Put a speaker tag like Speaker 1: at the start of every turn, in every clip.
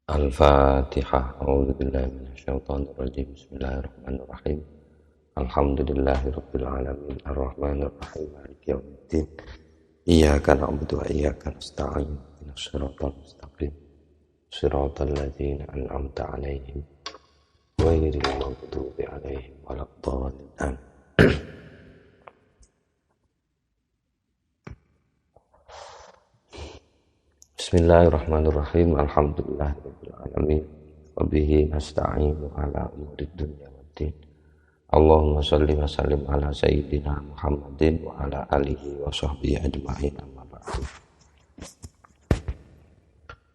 Speaker 1: Al-Fatihah. A'udzubillahi minasyaitonirrajim. Bismillahirrahmanirrahim. Alhamdulillahirabbil alamin. Arrahmanir rahim. Maliki yaumiddin. Iyyaka na'budu wa iyyaka nasta'in. Ihdinas siratal mustaqim. Shiratal ladzina an'amta 'alaihim ghairil maghdubi 'alaihim waladdallin. Amin. Bismillahirrahmanirrahim. Alhamdulillahirabbil alamin. Wa bihi nasta'inu ala umurid dunya waddin. Allahumma shalli wa sallim ala sayyidina Muhammadin wa ala alihi wa sahbihi ajma'in, amma ba'du.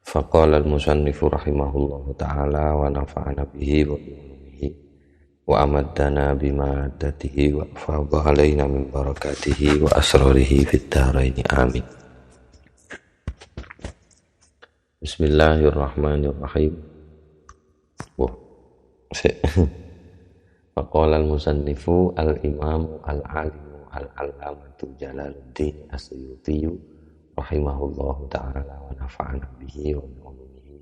Speaker 1: Faqala al-musannifu rahimahullahu ta'ala wa nafa'ana bihi wa bi'ulumihi wa amaddana bimaddatihi wa afadha alaina min barakatihi wa asrarihi fid dharaini. Amin. Bismillahirrahmanirrahim. Faqala al-musannifu al-imamu al-alimu al-allamatu Jalaluddin As-Suyuti rahimahullahu ta'ala wa nafa'ana bihi wa bi'ulumihi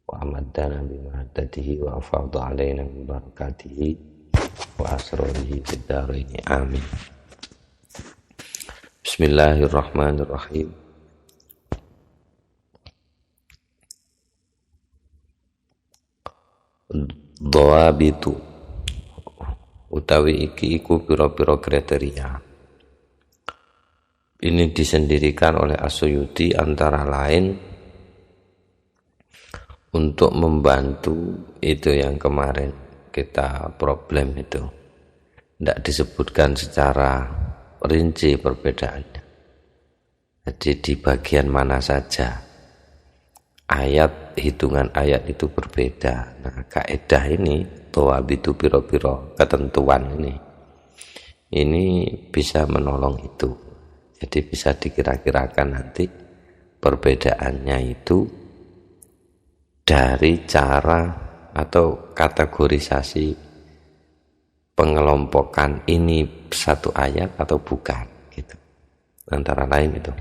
Speaker 1: wa amaddana bimaddatihi wa afadha alaina min barakatihi wa asrarihi fid dharaini. Amin. Bismillahirrahmanirrahim. Dhawabitu utawi iki iku pira-pira kriteria. Ini disendirikan oleh As-Suyuti antara lain untuk membantu itu yang kemarin kita problem itu. Tidak disebutkan secara rinci perbedaannya. Jadi di bagian mana saja ayat, hitungan ayat itu berbeda. Nah, kaidah ini, dhawabitu piro-piro ketentuan ini bisa menolong itu. Jadi bisa dikira-kirakan nanti perbedaannya itu dari cara atau kategorisasi pengelompokan ini satu ayat atau bukan gitu. Antara lain itu.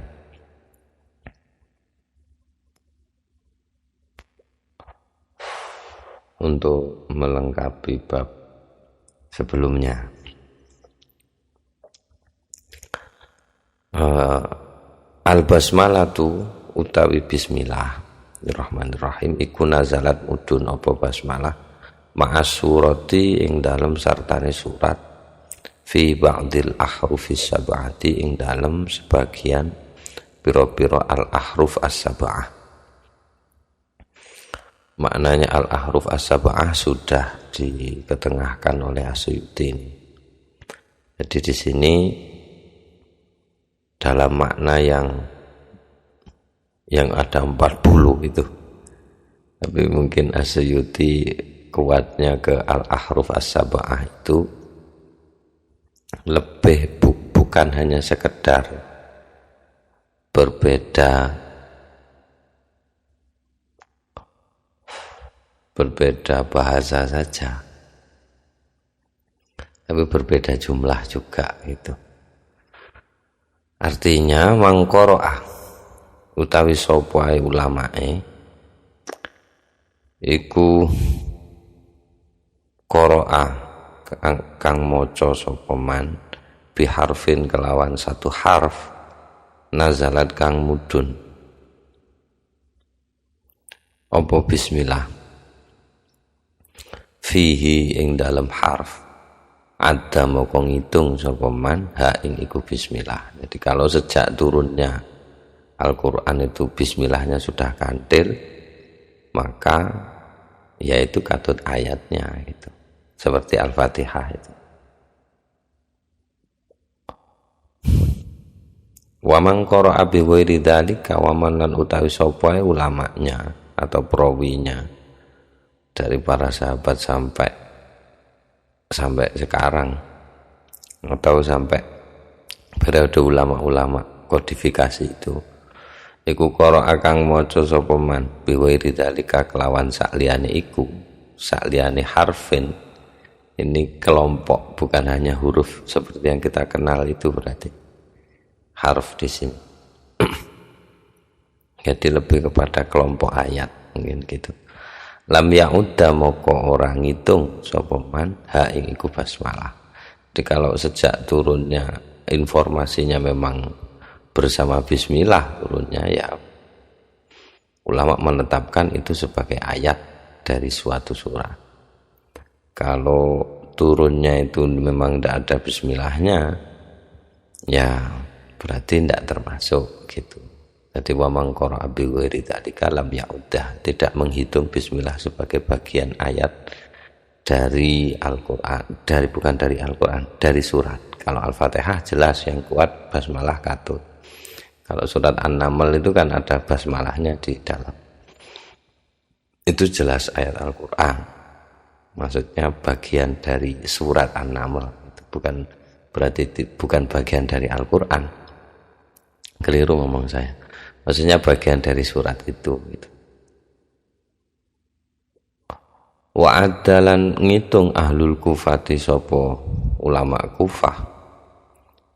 Speaker 1: Untuk melengkapi bab sebelumnya, al-basmalatu utawi bismillahirrahmanirrahim iku nazalat mudun apa basmalah ma'as surati ing dalem sartane surat fi ba'dil ahrufis sab'ati ing dalem sebagian pira-pira al-ahruf as-sab'ah. Maknanya al-ahruf as-sab'ah sudah diketengahkan oleh As-Suyuti. Jadi di sini dalam makna yang ada 40 itu. Tapi mungkin As-Suyuti kuatnya ke al-ahruf as-sab'ah itu lebih bukan hanya sekedar berbeda bahasa saja, tapi berbeda jumlah juga itu. Artinya mangqara'ah utawi sapa ulamae iku qara'a kang maca sapa man biharfin kelawan satu harf nazalat kang mudun apa bismillah fihi ing dalam harf ada moko ngitung sapa man ha ing iku bismillah. Jadi kalau sejak turunnya Al-Qur'an itu bismillahnya sudah kantil, maka yaitu katut ayatnya itu. Seperti Al-Fatihah itu. Wa man qara'a bi ghairi dzalika wa man lan utawi sapa ulamanya atau perawinya dari para sahabat sampai sekarang atau sampai periode ulama-ulama kodifikasi itu iku qara'a kang maca sapa man bi ghairi dzalika kelawan sakliyane iku sakliyane harfin. Ini kelompok, bukan hanya huruf seperti yang kita kenal itu, berarti harf di sini. Jadi lebih kepada kelompok ayat. mungkin gitu. Lam ya'udda moko orang ngitung sapa man ha ing iku basmalah. Jadi kalau sejak turunnya informasinya memang bersama bismillah turunnya, ya ulama menetapkan itu sebagai ayat dari suatu surah. Kalau turunnya itu memang tidak ada bismillahnya, ya berarti tidak termasuk gitu. Jadi wa man qara'a bi ghairi dzalika lam ya'uddah, tidak menghitung bismillah sebagai bagian ayat dari Al-Qur'an, bukan dari Al-Qur'an, dari surat. Kalau Al-Fatihah jelas yang kuat basmalah katut. Kalau surat An-Naml itu kan ada basmalahnya di dalam. Itu jelas ayat Al-Qur'an. Maksudnya bagian dari surat An-Naml, itu bukan bagian dari Al-Qur'an. Keliru ngomong saya. Maksudnya bagian dari surat itu gitu. Wa adalan ngitung ahlul kufati sopo ulama Kufah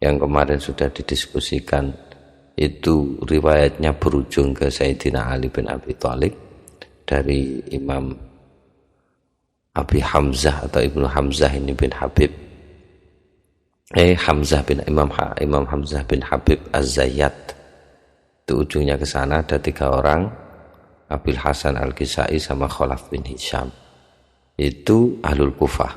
Speaker 1: yang kemarin sudah didiskusikan, itu riwayatnya berujung ke Sayyidina Ali bin Abi Thalib dari Imam Abi Hamzah atau Ibnu Hamzah ini bin Habib Imam Hamzah bin Habib Az-Zayyat. Itu ujungnya ke sana ada 3 orang, Abil Hasan Al-Kisai sama Khalaf bin Hisham. Itu ahlul Kufah.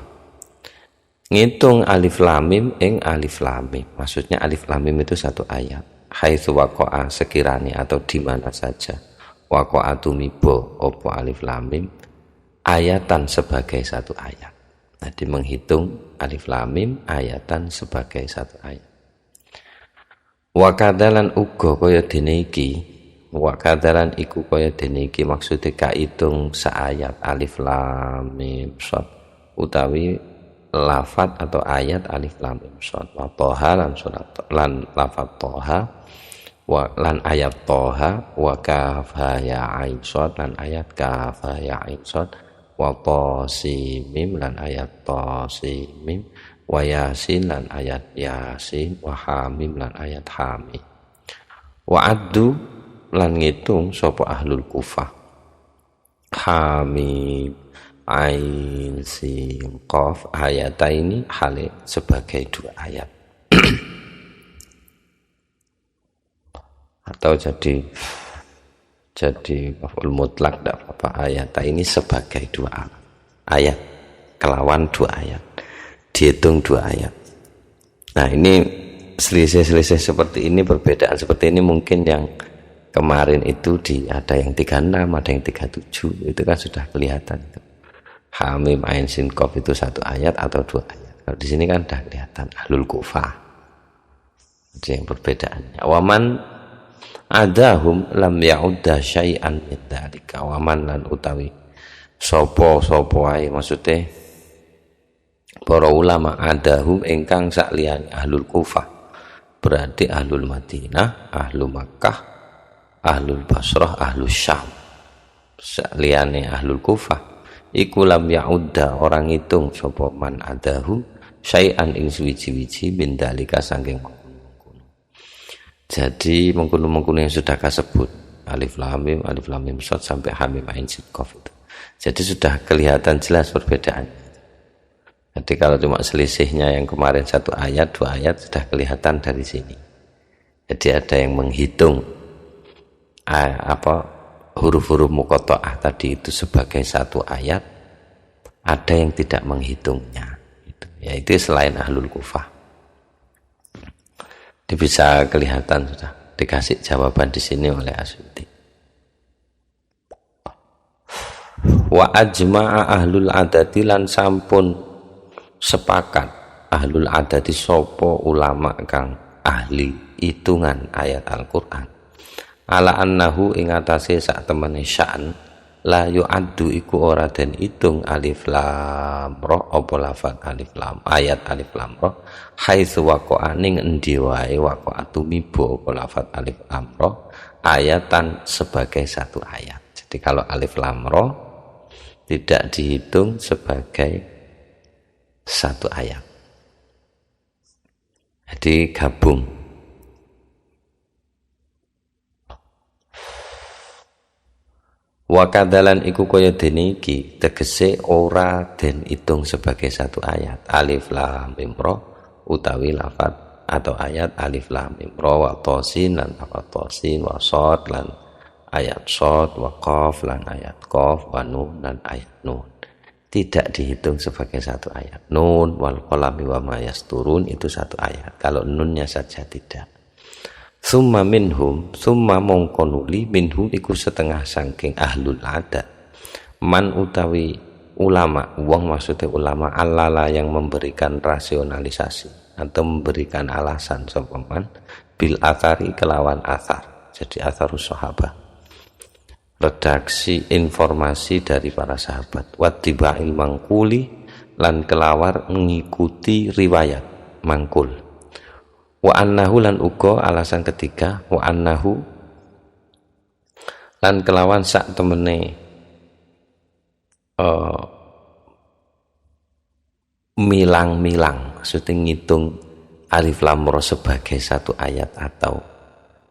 Speaker 1: Ngitung alif lam mim ing alif lam mim. Maksudnya alif lam mim itu satu ayat. Haitsu waqa'a, sekiranya atau di mana saja. Waqa'a tumibo opo alif lam mim ayatan sebagai satu ayat. Jadi menghitung alif lam mim ayatan sebagai satu ayat. Wa kadalan uga kaya dene iki, wa kadalan iku kaya dene iki maksude kaitung saayat alif lam mim shad utawi lafat atau ayat alif lam mim shad wa toha lan surat lan lafat toha wa lan ayat toha wa kaf ha ya ain shad lan ayat kaf ha ya ain shad wa tasimim lan ayat tasimim wa yasin lan ayat yasin wa hamim lan ayat hamim. Wa addu lan ngitung sapa ahlul Kufah hamim ain sin qaf ayataini hale sebagai 2 ayat. Atau jadi maf'ul mutlak tidak apa-apa, ayat ini sebagai 2 ayat, kelawan 2 ayat, dihitung 2 ayat. Nah ini selisih seperti ini, perbedaan seperti ini mungkin yang kemarin itu ada yang 36, ada yang 37, itu kan sudah kelihatan itu. Hamim ain sin qaf itu 1 ayat atau 2 ayat. Kalau di sini kan sudah kelihatan ahlul Kufah. Itu yang perbedaannya. Waman adahum lam ya'udda syai'an min dzalika. Waman lan utawi sapa ae, maksudnya para ulama adahum ingkang sakliyane ahlul Kufah, berarti ahlul Madinah, ahlul Makkah, ahlul Basrah, ahlul Syam. Sakliyane ahlul Kufah iku lam ya'udda, orang ngitung sapa man adahum syai'an ing suwiji-wiji min dzalika saking. Jadi mengkono-mengkono yang sudah kasebut alif lam mim shad sampai hamim ain sin qaf itu. Jadi sudah kelihatan jelas perbedaan. Jadi kalau cuma selisihnya yang kemarin 1 ayat 2 ayat sudah kelihatan dari sini. Jadi ada yang menghitung huruf-huruf muqatta'ah tadi itu sebagai 1 ayat, ada yang tidak menghitungnya. Yaitu selain ahlul Kufah. Ini bisa kelihatan sudah dikasih jawaban di sini oleh Asyuti. Wa ajma'a ahlul adati lan sampun sepakat ahlul adati sopo ulama kang ahli hitungan ayat Al-Qur'an ala annahu ing atase sak temene sya'an la yu'addu iku ora den hitung alif lam ra apa lafal alif lam ayat alif lam ra haitsu waqa'a ning endi wae waqa'atu mibo apa lafal alif lam ra ayatan sebagai 1 ayat. Jadi kalau alif lam ra tidak dihitung sebagai 1 ayat. Jadi gabung. Wa kadalan iku kaya dene iki, tegese ora den itung sebagai satu ayat. Alif lam mim ra utawi lafat atau ayat alif lam mim ra wa tasin lan lafat tasin wa shad lan ayat shad wa qaf lan ayat qaf wa nun lan ayat nun. Tidak dihitung sebagai satu ayat. Nun wal qalami wa ma yasturun itu satu ayat. Kalau nunnya saja tidak. Summa minhum, summa mongkonuli minhum iku setengah sangking ahlul adat. Man utawi ulama, wong maksudnya ulama alala yang memberikan rasionalisasi atau memberikan alasan sopaman bil athari kelawan athar. Jadi atharus sahabat. Redaksi informasi dari para sahabat. Wattiba'il mangkuli lan kelawar mengikuti riwayat mangkul. Wa annahu lan uga alasan ketiga wa annahu lan kelawan sak temene milang-milang maksudnya ngitung alif lam ra sebagai satu ayat atau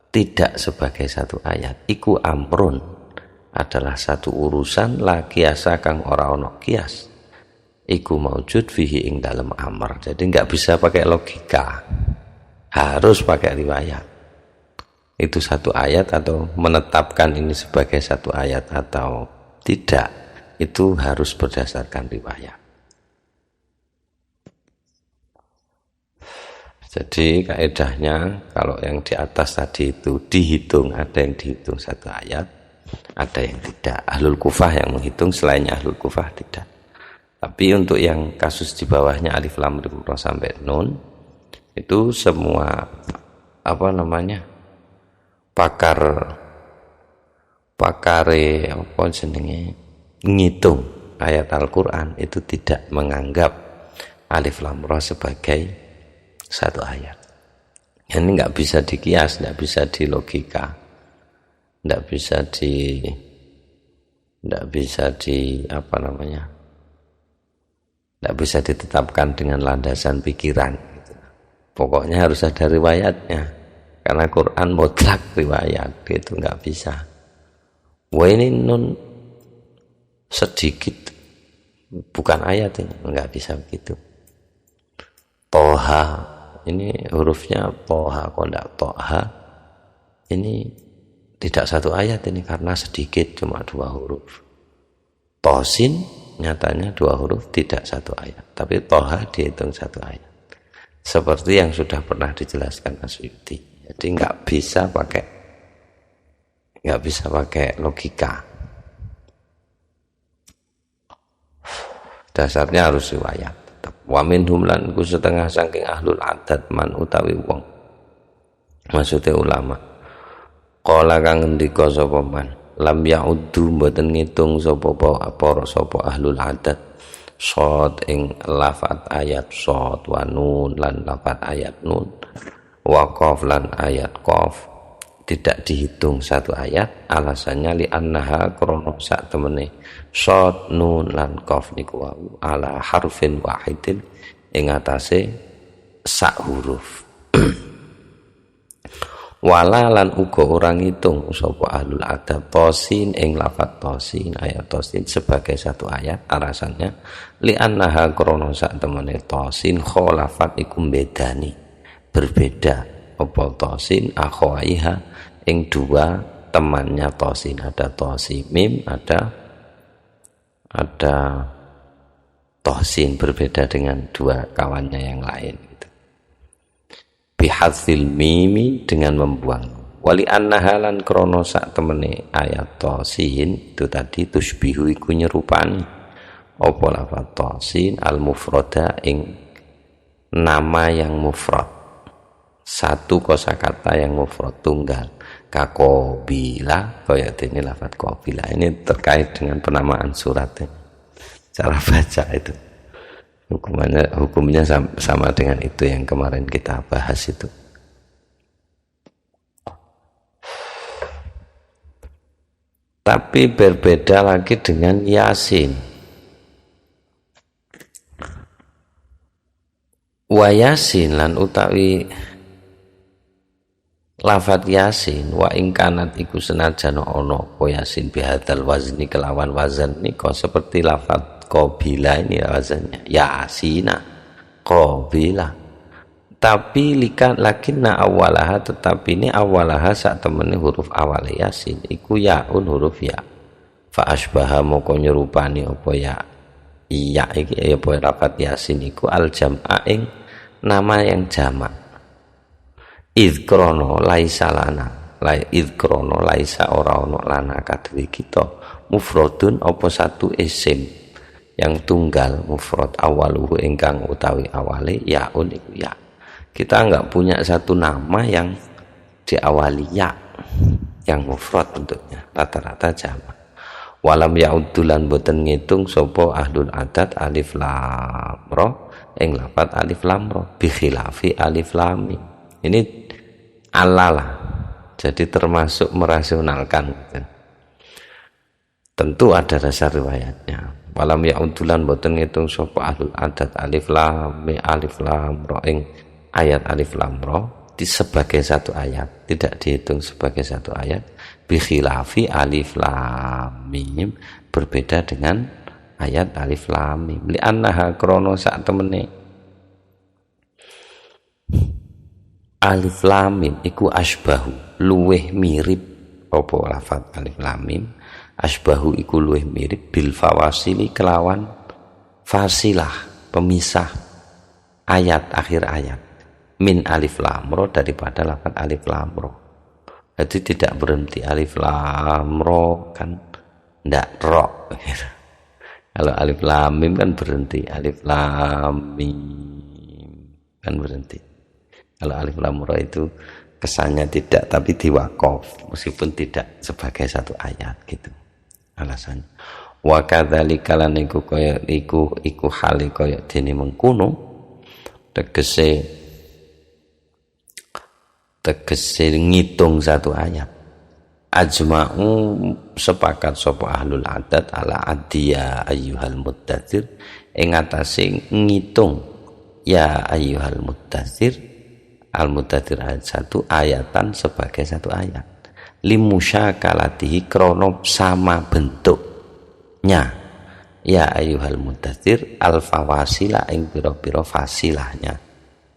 Speaker 1: tidak sebagai satu ayat iku amrun adalah satu urusan la kiasa kang ora ono kias iku maujud fihi ing dalem amr. Jadi enggak bisa pakai logika, harus pakai riwayat. Itu satu ayat atau menetapkan ini sebagai satu ayat atau tidak, itu harus berdasarkan riwayat. Jadi kaedahnya kalau yang di atas tadi itu dihitung, ada yang dihitung satu ayat, ada yang tidak. Ahlul Kufah yang menghitung, selainnya Ahlul Kufah tidak. Tapi untuk yang kasus di bawahnya alif lam mim ra sampai nun, itu semua pakare apa jenenge ngitung ayat Al-Qur'an itu tidak menganggap alif lam ra sebagai satu ayat. Ini enggak bisa dikias, enggak bisa dilogika, enggak bisa enggak bisa ditetapkan dengan landasan pikiran. Pokoknya harus ada riwayatnya, karena Quran mutlak riwayat, gitu nggak bisa. Wah ini nun sedikit, bukan ayat ini, nggak bisa begitu. Toha, ini hurufnya toha, kok nggak toha, ini tidak satu ayat ini karena sedikit, cuma 2 huruf. Tosin nyatanya 2 huruf, tidak satu ayat, tapi toha dihitung satu ayat. Seperti yang sudah pernah dijelaskan Asy'uti. Jadi nggak bisa pakai logika. Dasarnya harus riwayat. Wa minhum lan ku setengah saking ahlul adat man utawi wong. Maksudnya ulama. Qala kang ngendika sapa man, lam ya'uddu mboten ngitung sapa ahlul adat. Shad ing lafat ayat shad wa nun lan lafat ayat nun wa qaf lan ayat qaf tidak dihitung satu ayat. Alasannya li annaha krono sak temene shad nun lan qaf niku ala harfin wahidin ing atase sak huruf. Wala lan uga orang ngitung sapa ahlul adab tosin ing lafat tosin ayat tosin sebagai satu ayat. Alasannya li annaha krono sak temene tosin kholafat iku bedani berbeda apa tosin akhwaiha ing 2 temannya tosin. Ada tosin mim, ada tosin berbeda dengan 2 kawannya yang lain. Bihadzil mimi dengan membuang. Wali annahalan krono sak temene ayat tosin itu tadi tusbihu iku nyerupani apa lafaz tosin al mufrada ing nama yang mufrad, satu kosakata yang mufrad tunggal. Kakobila kaya dene lafaz qabila. Ini terkait dengan penamaan suratnya, cara baca itu. Hukumnya sama dengan itu yang kemarin kita bahas itu. Tapi berbeda lagi dengan Yasin. Wa Yasin lan utawi lafat yasin wa ingkanat iku senajan ana apa yasin bihadzal wazni kelawan wazan nika seperti lafat qabila ini wazannya yasina qabila, tapi lakinna awalaha tetapi ini awalaha sak temene huruf awal yasin iku yaun huruf ya fa asbaha moko nyerupani apa ya iya iki apa lafat yasin iku al jam'a ing nama yang jamak. Idkrono laisa lana idkrono laisa ora ono lana kadhe kita mufradun apa satu isim yang tunggal mufrad awaluhu ingkang utawi awale yaun iku ya. Kita enggak punya satu nama yang diawali ya yang mufrad bentuknya rata-rata jamak. Walam yaudulan boten ngitung sapa ahlul adat alif lam ra ing lafat alif lam ra bi khilafi alif lam mim. Ini alalah, jadi termasuk merasionalkan. Tentu ada dasar riwayatnya. Walam ya'udulan boten ngitung sapa ahlul adat alif lam ra ing ayat alif lam ra sebagai satu ayat, tidak dihitung sebagai satu ayat. Bi khilafi alif lam mim, berbeda dengan ayat alif lam mim. Li annaha krono sak temene alif lam mim iku asbahu luweh mirip apa lafaz alif lam mim asbahu iku luweh mirip bil fawasili kelawan fasilah pemisah ayat akhir ayat min alif lam ra daripada lafaz alif lam ra. Jadi tidak berhenti alif lam ra kan ndak ro. Kalau alif lam mim kan berhenti alif lam mim kan berhenti. Kalau alif lam ra itu kesannya tidak tapi diwaqaf meskipun tidak sebagai satu ayat gitu alasannya. Wa kadzalika lan iku kaya iku hale kaya dene mengkono tegese ngitung satu ayat. Ajma'u sepakat sapa ahlul adat ala adiya ayyuhal muddatsir ing atase ngitung ya ayyuhal muddatsir Al-Muddatsir ayat 1 ayatan sebagai satu ayat limusyakalatihi krono sama bentuknya ya ayyuhal muddatsir al-fawasila ing pira-pira fasilahnya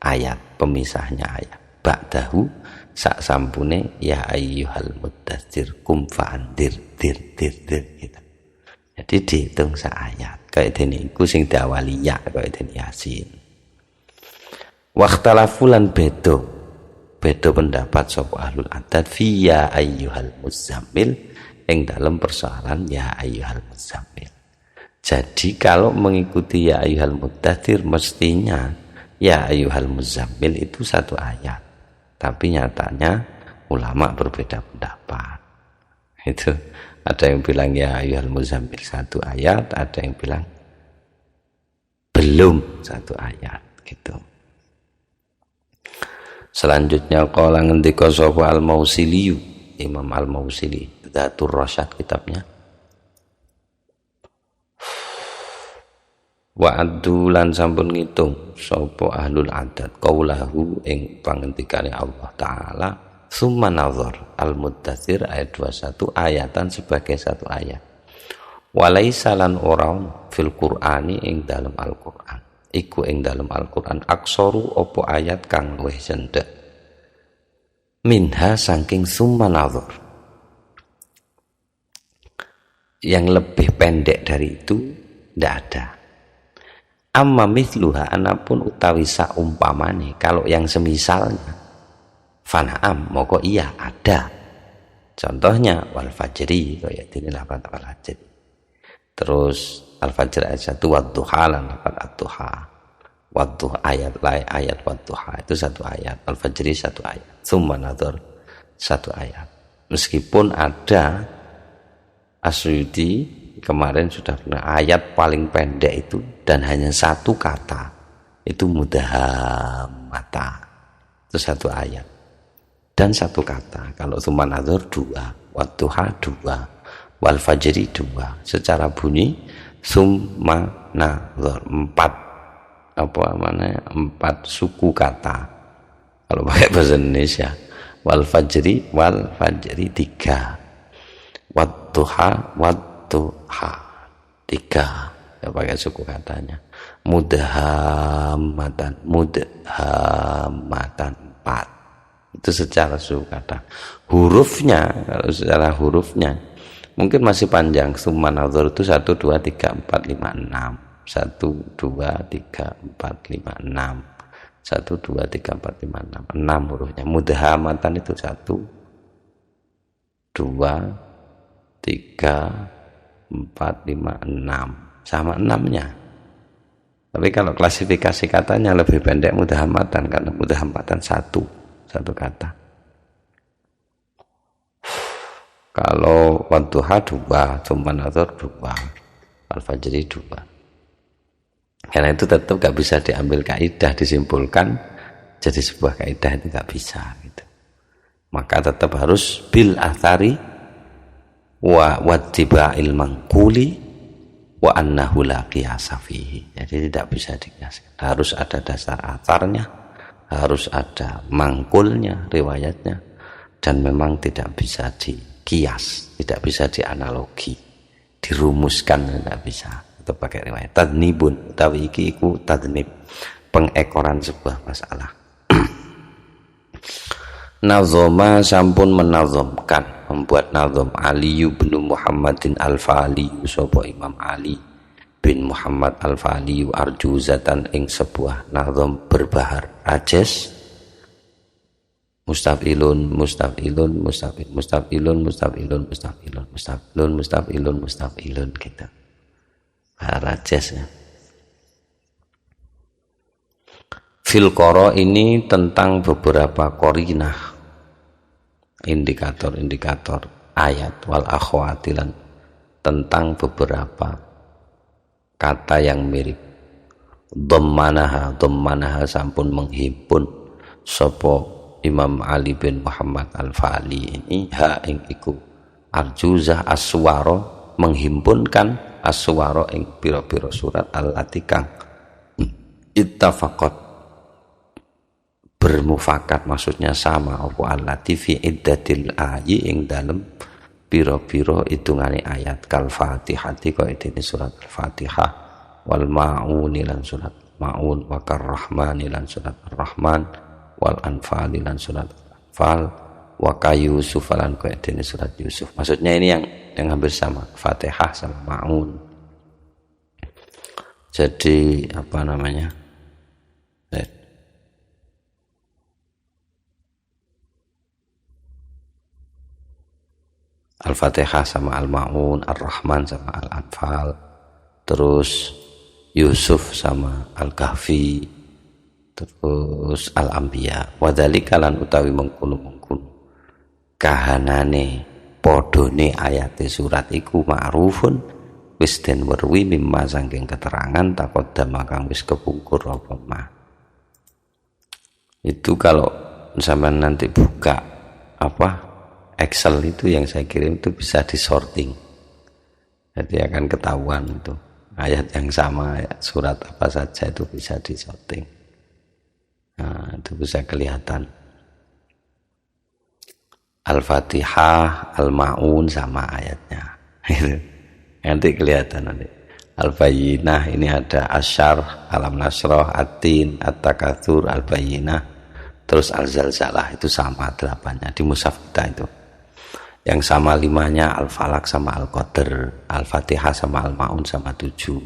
Speaker 1: ayat pemisahnya ayat ba'dahu sak sampune ya ayyuhal muddatsir kum fa'andir dir gitu. Jadi dihitung sak ayat kaya dene iku sing diawali ya kaya dene Yasin. Wakhtalafulan bedo pendapat sapa ahlul adat fi ya ayyuhal muzammil ing dalam persoalan ya ayyuhal muzammil. Jadi kalau mengikuti ya ayyuhal muddatsir mestinya ya ayyuhal muzammil itu satu ayat. Tapi nyatanya ulama berbeda pendapat. Itu ada yang bilang ya ayyuhal muzammil satu ayat, ada yang bilang belum satu ayat gitu. Selanjutnya qala ngendika sapa Al-Mausili Imam Al-Mausili Dzatur Rasyad kitabnya wa addulan sampun ngitung sapa ahlul adat qaulahu ing pangendikane Allah taala summa nazar Al-Muddatsir ayat 21 ayatan sebagai satu ayat walaisa lan ora fil Qur'ani ing dalam Al-Qur'an iku ing dalam Al-Qur'an aksaru opo ayat kang luwih cendhek minha saking summa nazar yang lebih pendek dari itu ndak ada. Amma mithluha anapun utawi saumpamane kalau yang semisalnya fanaam moko iya ada. Contohnya wal fajri kaya dene lafaz wal fajri. Terus al-fajr ayat 1 wadduha lan lafaz ad-duha. Wadduha ayat wadduha itu satu ayat, al-fajri satu ayat. Summa nadhar satu ayat. Meskipun ada Asyuti kemarin sudah pernah ayat paling pendek itu dan hanya satu kata itu mudhammata itu satu ayat dan satu kata. Kalau summa nadhar dua, wadduha dua, wal fajri dua. Secara bunyi summa nadhar empat suku kata kalau pakai bahasa Indonesia wal fajri 3, wadduha 3, ya pakai suku katanya. Mudhammatan 4, itu secara suku kata. Hurufnya, kalau secara hurufnya mungkin masih panjang. Summa nadhar itu 1 2 3 4 5 6, 1 2 3 4 5 6, 1 2 3 4 5 6, 6 hurufnya. Mudhammatan itu 1 2 3 4 5 6, sama 6-nya. Tapi kalau klasifikasi katanya lebih pendek mudhammatan, karena mudhammatan satu kata. Kalau wadduha 2, tsumma nadhar 2, al-fajri 2. Karena itu tetap gak bisa diambil kaidah disimpulkan jadi sebuah kaidah, itu gak bisa gitu. Maka tetap harus bil athari wa wattiba'il manquli wa annahu la qiyasa fihi. Jadi tidak bisa dikiaskan. Harus ada dasar atharnya, harus ada mangkulnya, riwayatnya, dan memang tidak bisa dikias, tidak bisa dianalogi, dirumuskan, tidak bisa. Itu pakai riwayat. Tadnibun, utawi iki iku tadnib, pengekoran sebuah masalah. Nazoma sampun menazomkan, membuat nazom Ali bin Muhammadin Al-Fali, sapa Imam Ali bin Muhammad Al-Fali, arjuzatan ing sebuah nazom berbahar rajes, mustafilun gitu. Bahar rajes ya. Fil qara ini tentang beberapa qarinah, indikator-indikator ayat, wal akhwatilan tentang beberapa kata yang mirip. Dhammanaha sampun menghimpun sapa Imam Ali bin Muhammad Al-Fali ini ing iku arjuzah aswara, menghimpunkan aswara ing pira-pira surat allati kang ittafaqat bermufakat, maksudnya sama apa allati fi iddatil ayi ing dalem pira-pira hitungane ayat. Kal Fatihati kaya dene surat Al-Fatihah, wal Ma'un lan surat Ma'un, wa Karrahmani lan surat Ar-Rahman, wal Anfal lan surat Anfal, wa Yusuf lan kaya dene surat Yusuf. Maksudnya ini yang hampir sama, Fatihah sama Ma'un. Jadi apa namanya? Al-Fatihah sama Al-Ma'un, Ar-Rahman sama Al-Anfal, terus Yusuf sama Al-Kahfi, terus Al-Anbiya. Wadzalika lan utawi mengkono-mengkono kahanane podone ayate surat iku ma'rufun wis den werwi mimma saking keterangan taqaddama kang wis kepungkur apa ma. Itu kalau sampean nanti buka Excel itu yang saya kirim itu bisa disorting, jadi akan ketahuan itu ayat yang sama, surat apa saja itu bisa disorting. Nah, itu bisa kelihatan Al-Fatihah, Al-Ma'un sama ayatnya. Nanti kelihatan nanti. Al-Bayyinah ini ada Asyar, Alam Nasrah, At-Tin, At-Takatsur, Al-Bayyinah, terus Al-Zalzalah, itu sama 8-nya di mushaf kita itu. Yang sama 5-nya Al-Falaq sama Al-Qadr, Al-Fatihah sama Al-Ma'un sama 7.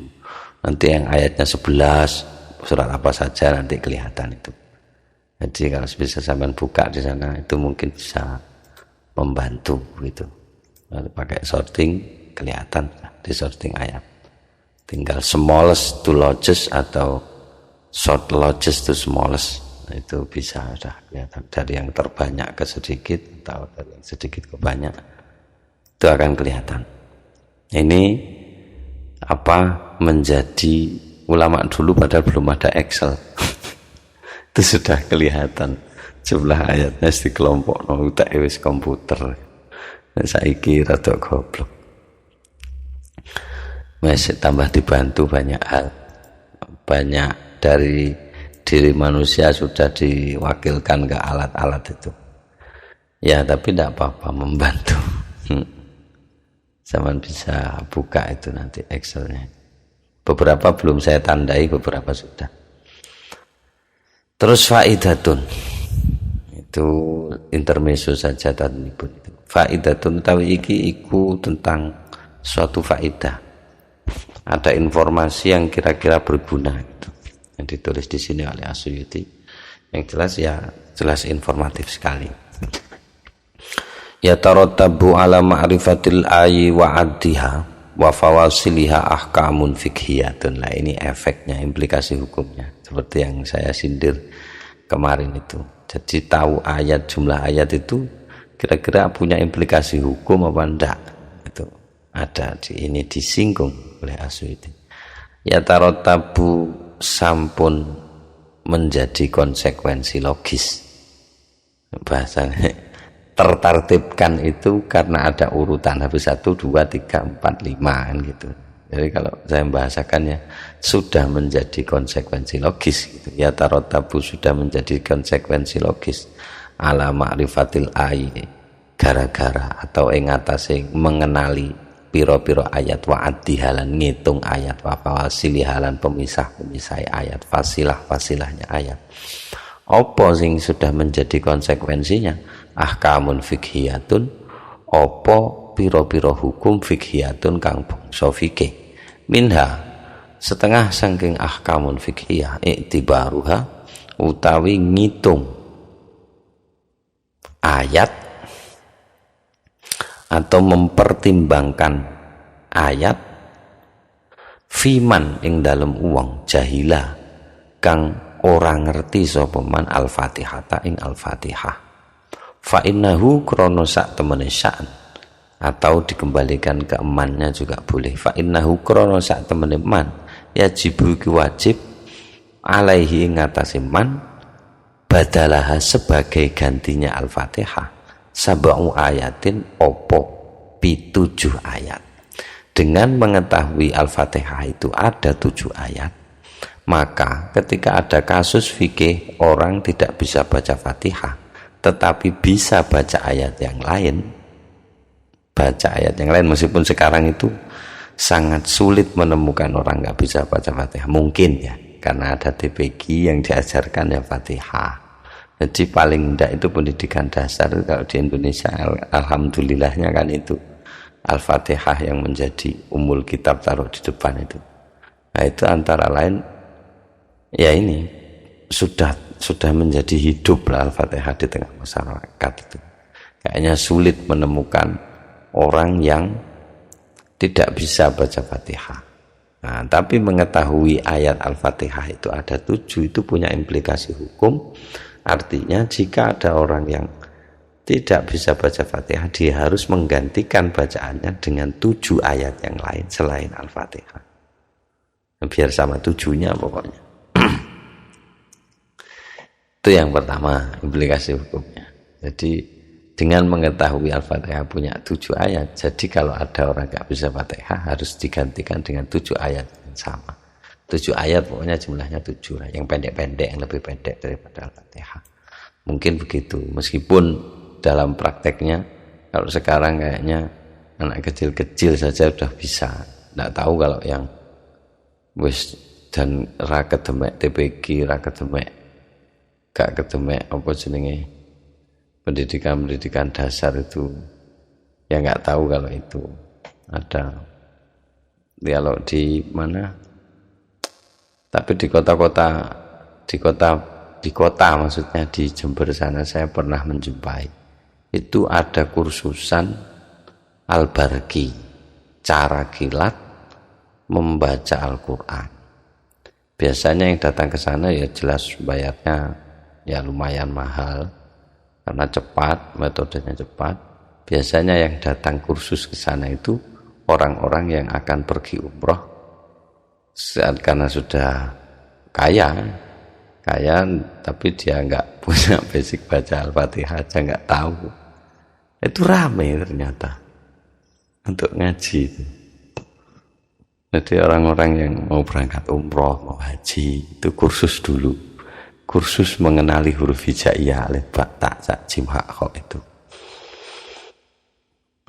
Speaker 1: Nanti yang ayatnya 11 surat apa saja nanti kelihatan itu. Jadi kalau bisa sampean buka di sana itu mungkin bisa membantu gitu. Lalu pakai sorting kelihatan di sorting ayat. Tinggal smallest to largest atau short largest to smallest, itu bisa sudah kelihatan. Dari yang terbanyak ke sedikit atau dari yang sedikit ke banyak, itu akan kelihatan. Ini menjadi ulama dulu padahal belum ada Excel. Itu sudah kelihatan jumlah ayatnya di kelompok utak wis komputer. Saiki rada goblok. Masih tambah dibantu banyak hal. Banyak dari diri manusia sudah diwakilkan ke alat-alat itu. Ya, tapi tidak apa-apa, membantu. Zaman bisa buka itu nanti Excelnya. Beberapa belum saya tandai, beberapa sudah. Terus faidatun. Itu intermezzo saja tadi pun itu. Faidatun tawi iki iku tentang suatu faidah. Ada informasi yang kira-kira berguna itu. Yang ditulis di sini oleh As-Suyuti. Yang jelas ya jelas informatif sekali. Ya tarattabu ala ma'rifatil ayi wa addiha wa fawasiliha ahkamun fiqhiyatun. Lah ini efeknya, implikasi hukumnya. Seperti yang saya sindir kemarin itu. Jadi tahu ayat, jumlah ayat itu kira-kira punya implikasi hukum apa enggak? Itu ada di ini disinggung oleh As-Suyuti. Ya tarattabu sampun menjadi konsekuensi logis. Bahasanya tertartibkan itu karena ada urutan habis 1, 2, 3, 4, 5 kan gitu. Jadi kalau saya membahasakannya sudah menjadi konsekuensi logis gitu. Ya tarotabu sudah menjadi konsekuensi logis ala ma'rifatil ayat gara-gara atau ing atase mengenali piro-piro ayat wa addihalan ngitung ayat wa fawasilihalan pemisah-pemisah ayat fasilah-fasilahnya ayat. Apa sing sudah menjadi konsekuensinya? Ahkamun fiqhiyatun, apa piro-piro hukum fiqhiyatun kang bangsa fikih. Minha setengah saking ahkamun fiqhiyah iktibaruha utawi ngitung ayat atau mempertimbangkan ayat fiman ing dalem uwong jahila kang ora ngerti sapa man al-Fatihata ing al-Fatihah. Fa innahu krono sak temene sya'an, atau dikembalikan ke emannya juga boleh. Fa innahu krono sak temene man yajibu ki wajib alaihi ngatasi man badalah sebagai gantinya al-Fatihah sab'u ayatin opo 7 ayat. Dengan mengetahui al-Fatihah itu ada 7 ayat, maka ketika ada kasus fikih orang tidak bisa baca Fatihah tetapi bisa baca ayat yang lain, meskipun sekarang itu sangat sulit menemukan orang nggak bisa baca Fatihah, mungkin ya karena ada TPG yang diajarkan ya Fatihah. Jadi paling tidak itu pendidikan dasar kalau di Indonesia alhamdulillahnya kan itu Al-Fatihah yang menjadi umul kitab taruh di depan itu. Nah itu antara lain ya ini sudah menjadi hidup lah Al-Fatihah di tengah masyarakat itu. Kayaknya sulit menemukan orang yang tidak bisa baca Fatihah. Nah, tapi mengetahui ayat Al-Fatihah itu ada 7 itu punya implikasi hukum. Artinya jika ada orang yang tidak bisa baca Fatihah, dia harus menggantikan bacaannya dengan 7 ayat yang lain selain Al-Fatihah. Biar sama 7-nya pokoknya. Itu yang pertama, implikasi hukumnya. Jadi dengan mengetahui Al-Fatihah punya 7 ayat, jadi kalau ada orang nggak bisa Fatihah harus digantikan dengan 7 ayat yang sama. 7 ayat pokoknya jumlahnya 7 lah, yang pendek-pendek, yang lebih pendek daripada Al-Fatihah. Mungkin begitu, meskipun dalam prakteknya kalau sekarang kayaknya anak kecil-kecil saja sudah bisa. Nggak tahu kalau yang wis dan ra kedemek TPG, ra kedemek gak kedemek apa jenenge pendidikan dasar itu ya nggak tahu kalau itu ada kalau di mana, tapi di kota maksudnya di Jember sana saya pernah menjumpai itu ada kursusan Al-Barqi, cara kilat membaca Al-Quran. Biasanya yang datang ke sana ya jelas bayarnya ya lumayan mahal karena cepat, metodenya cepat. Biasanya yang datang kursus ke sana itu orang-orang yang akan pergi umroh karena sudah kaya tapi dia nggak punya basic baca Al-Fatihah aja nggak tahu. Itu ramai ternyata untuk ngaji. Jadi orang-orang yang mau berangkat umroh, mau haji itu kursus dulu. Kursus mengenali huruf hijaiyah alif ba ta za jim ha kha itu.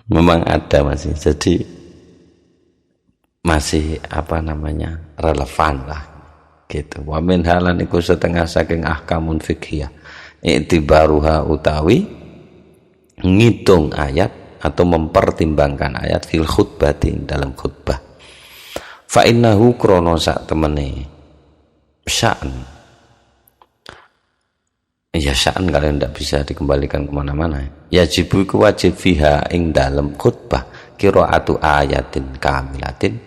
Speaker 1: memang ada masih, jadi masih relevan lah gitu. Wa min halan iku setengah saking ahkamun fiqhiyah i'tibaruha utawi ngitung ayat atau mempertimbangkan ayat fil khutbatin dalam khutbah. Fa innahu krono sak temene sya'an, ya sya'an kalian tidak bisa dikembalikan kemana-mana. Yajibu iku wajib fiha ing dalam khutbah qiraatu ayatin kamilatin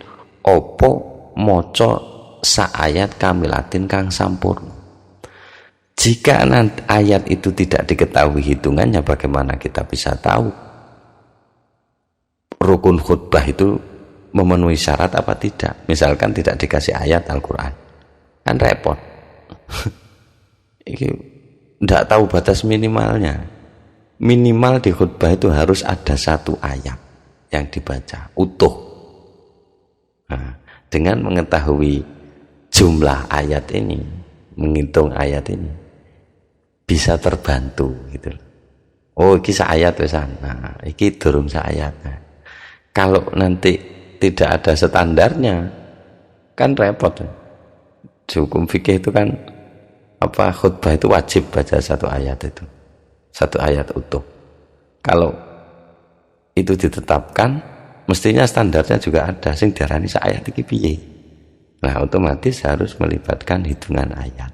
Speaker 1: opo maca sa ayat kamilatin kang sampurna. Jika nanti ayat itu tidak diketahui hitungannya, bagaimana kita bisa tahu rukun khutbah itu memenuhi syarat apa tidak? Misalkan tidak dikasih ayat Al-Quran, kan repot. Ini tidak tahu batas minimalnya. Minimal di khutbah itu harus ada satu ayat yang dibaca utuh. Nah, dengan mengetahui jumlah ayat ini, menghitung ayat ini, bisa terbantu gitu. Oh, ini ayat wesan. Nah, ini durung ayat. Nah, kalau nanti tidak ada standarnya, kan repot. Hukum fikih itu kan khutbah itu wajib baca satu ayat itu, satu ayat utuh. Kalau itu ditetapkan, mestinya standarnya juga ada. Sing diarani ayat iki piye. Nah, otomatis harus melibatkan hitungan ayat.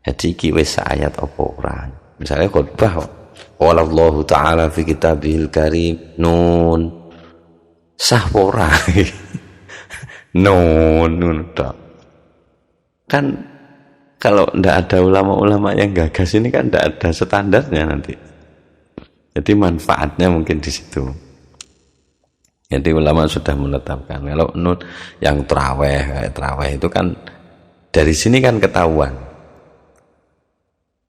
Speaker 1: Jadi iki wis ayat apa ora. Misalnya khutbah, wallahu ta'ala fi kitabil karim nun sah ora. nun tok. Kan kalau ndak ada ulama-ulama yang gagas ini kan ndak ada standarnya nanti. Jadi manfaatnya mungkin di situ. Jadi ulama sudah menetapkan kalau nun yang kayak traweh itu kan dari sini kan ketahuan.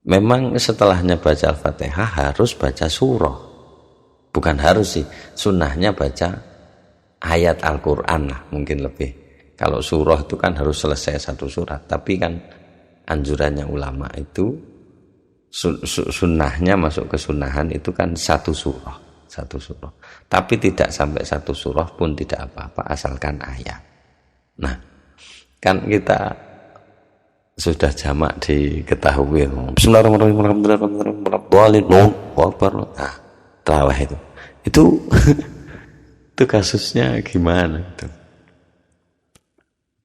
Speaker 1: Memang setelahnya baca Al-Fatihah harus baca surah. Bukan harus sih, sunnahnya baca ayat Al-Quran lah mungkin lebih. Kalau surah itu kan harus selesai satu surat, tapi kan anjurannya ulama itu sunnahnya masuk ke sunnahan itu kan satu surah. Tapi tidak sampai satu surah pun tidak apa-apa asalkan ayat. Nah, kan kita sudah jamak diketahui. Bismillahirrahmanirrahim. Nah, terawih itu itu kasusnya gimana itu?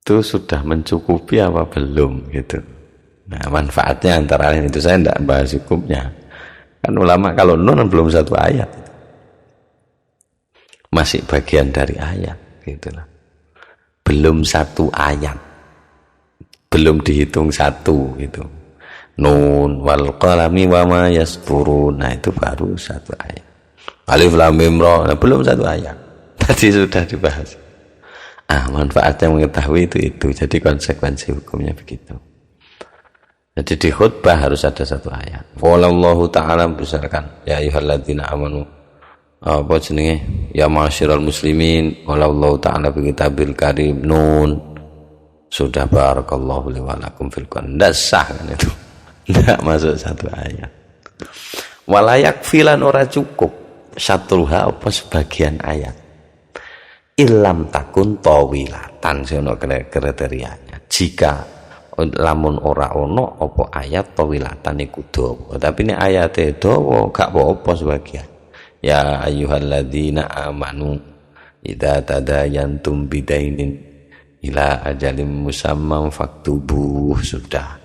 Speaker 1: Itu sudah mencukupi apa belum gitu. Nah, manfaatnya antara lain itu saya tidak bahas hukumnya. Kan ulama kalau nun belum satu ayat, masih bagian dari ayat gitulah. Belum satu ayat, belum dihitung satu gitu. Nun wal qalami wa ma yasturun. Nah, itu baru satu ayat. Alif lam mim ra, nah, belum satu ayat. Tadi sudah dibahas. Manfaatnya mengetahui itu. Jadi konsekuensi hukumnya begitu. Jadi di khutbah harus ada satu ayat. Wallahu ta'ala besarkan ya ayyuhalladzina amanu apa jenenge ya ma'asyiral muslimin wallahu ta'ala bi kitabil karim nun. Sudah barakallahu li wa lakum fil Qur'an. Ndak sah kan itu. Ndak masuk satu ayat. Walayak filan ora cukup satruha apa sebagian ayat. Ilam takun tawilatan sono kriterianya. Jika lamun ora ono apa ayat tawilatan iku dawa. Tapi nek ayate dawa gak apa-apa sebagian. Ya ayyuhalladzina amanu idza tadayantum bidainin ila ajalim musamman faktubuh. Sudah.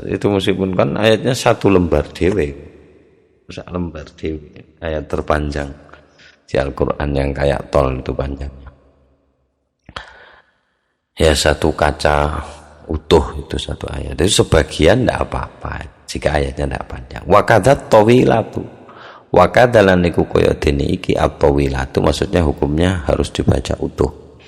Speaker 1: Itu meskipun kan ayatnya satu lembar dhewe. Sak lembar dhewe. Ayat terpanjang di Al-Quran yang kayak tol itu panjangnya. Ya satu kaca utuh itu satu ayat. Itu sebagian tidak apa-apa jika ayatnya tidak panjang. Wakadat tawilatu. Wakadalan niku kaya dene iki at-tawilatu maksudnya hukumnya harus dibaca utuh.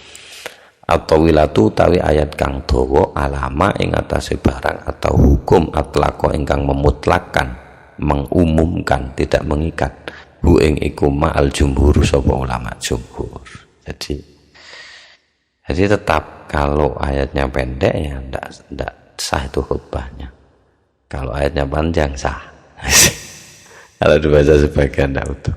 Speaker 1: At-tawilatu tawi ayat kang dawa alama ing atase barang atau hukum atlaqo ingkang memutlakkan, mengumumkan, tidak mengikat. Hu ing iku ma'al jumhur sapa ulama jumhur. Jadi tetap kalau ayatnya pendek ya enggak sah itu khutbahnya. Kalau ayatnya panjang sah. Kalau dibaca sebagian enggak utuh.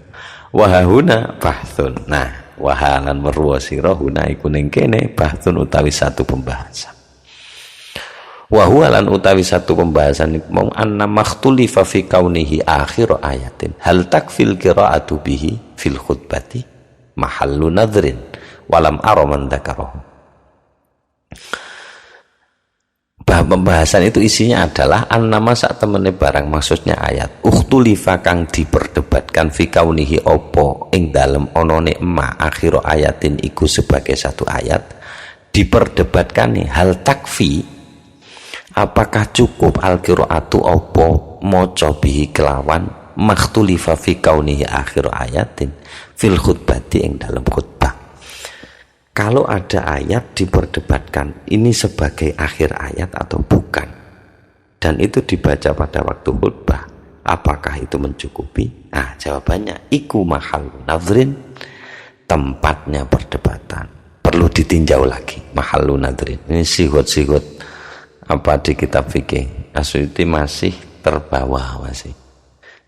Speaker 1: Wahahuna bahthun. Nah, wahalan merwa sira huna iku ning kene bahthun utawi satu pembahasan. Wahualan utawi satu pembahasan mau anna makhtulifa fi kaunihi akhir ayatin hal takfil qira'atu bihi fil khutbati mahallu nadrin walam ara man dzakarahu. Pembahasan itu isinya adalah annama sak temene barang, maksudnya ayat ukhtulifa kang diperdebatkan fi kaunihi opo ing dalem onone ma akhir ayatin iku sebagai satu ayat, diperdebatkan nih hal takfi apakah cukup al-qiraatu opo maca bihi kelawan makhtulifa fi kaunihi akhir ayatin fil khutbati ing dalam khutbah. Kalau ada ayat diperdebatkan ini sebagai akhir ayat atau bukan, dan itu dibaca pada waktu khutbah, apakah itu mencukupi? Nah, jawabannya iku mahal nadrin, tempatnya perdebatan, perlu ditinjau lagi. Mahal nadrin ini sihut-sihut apa di kitab fikih Asyuti masih terbawa, masih,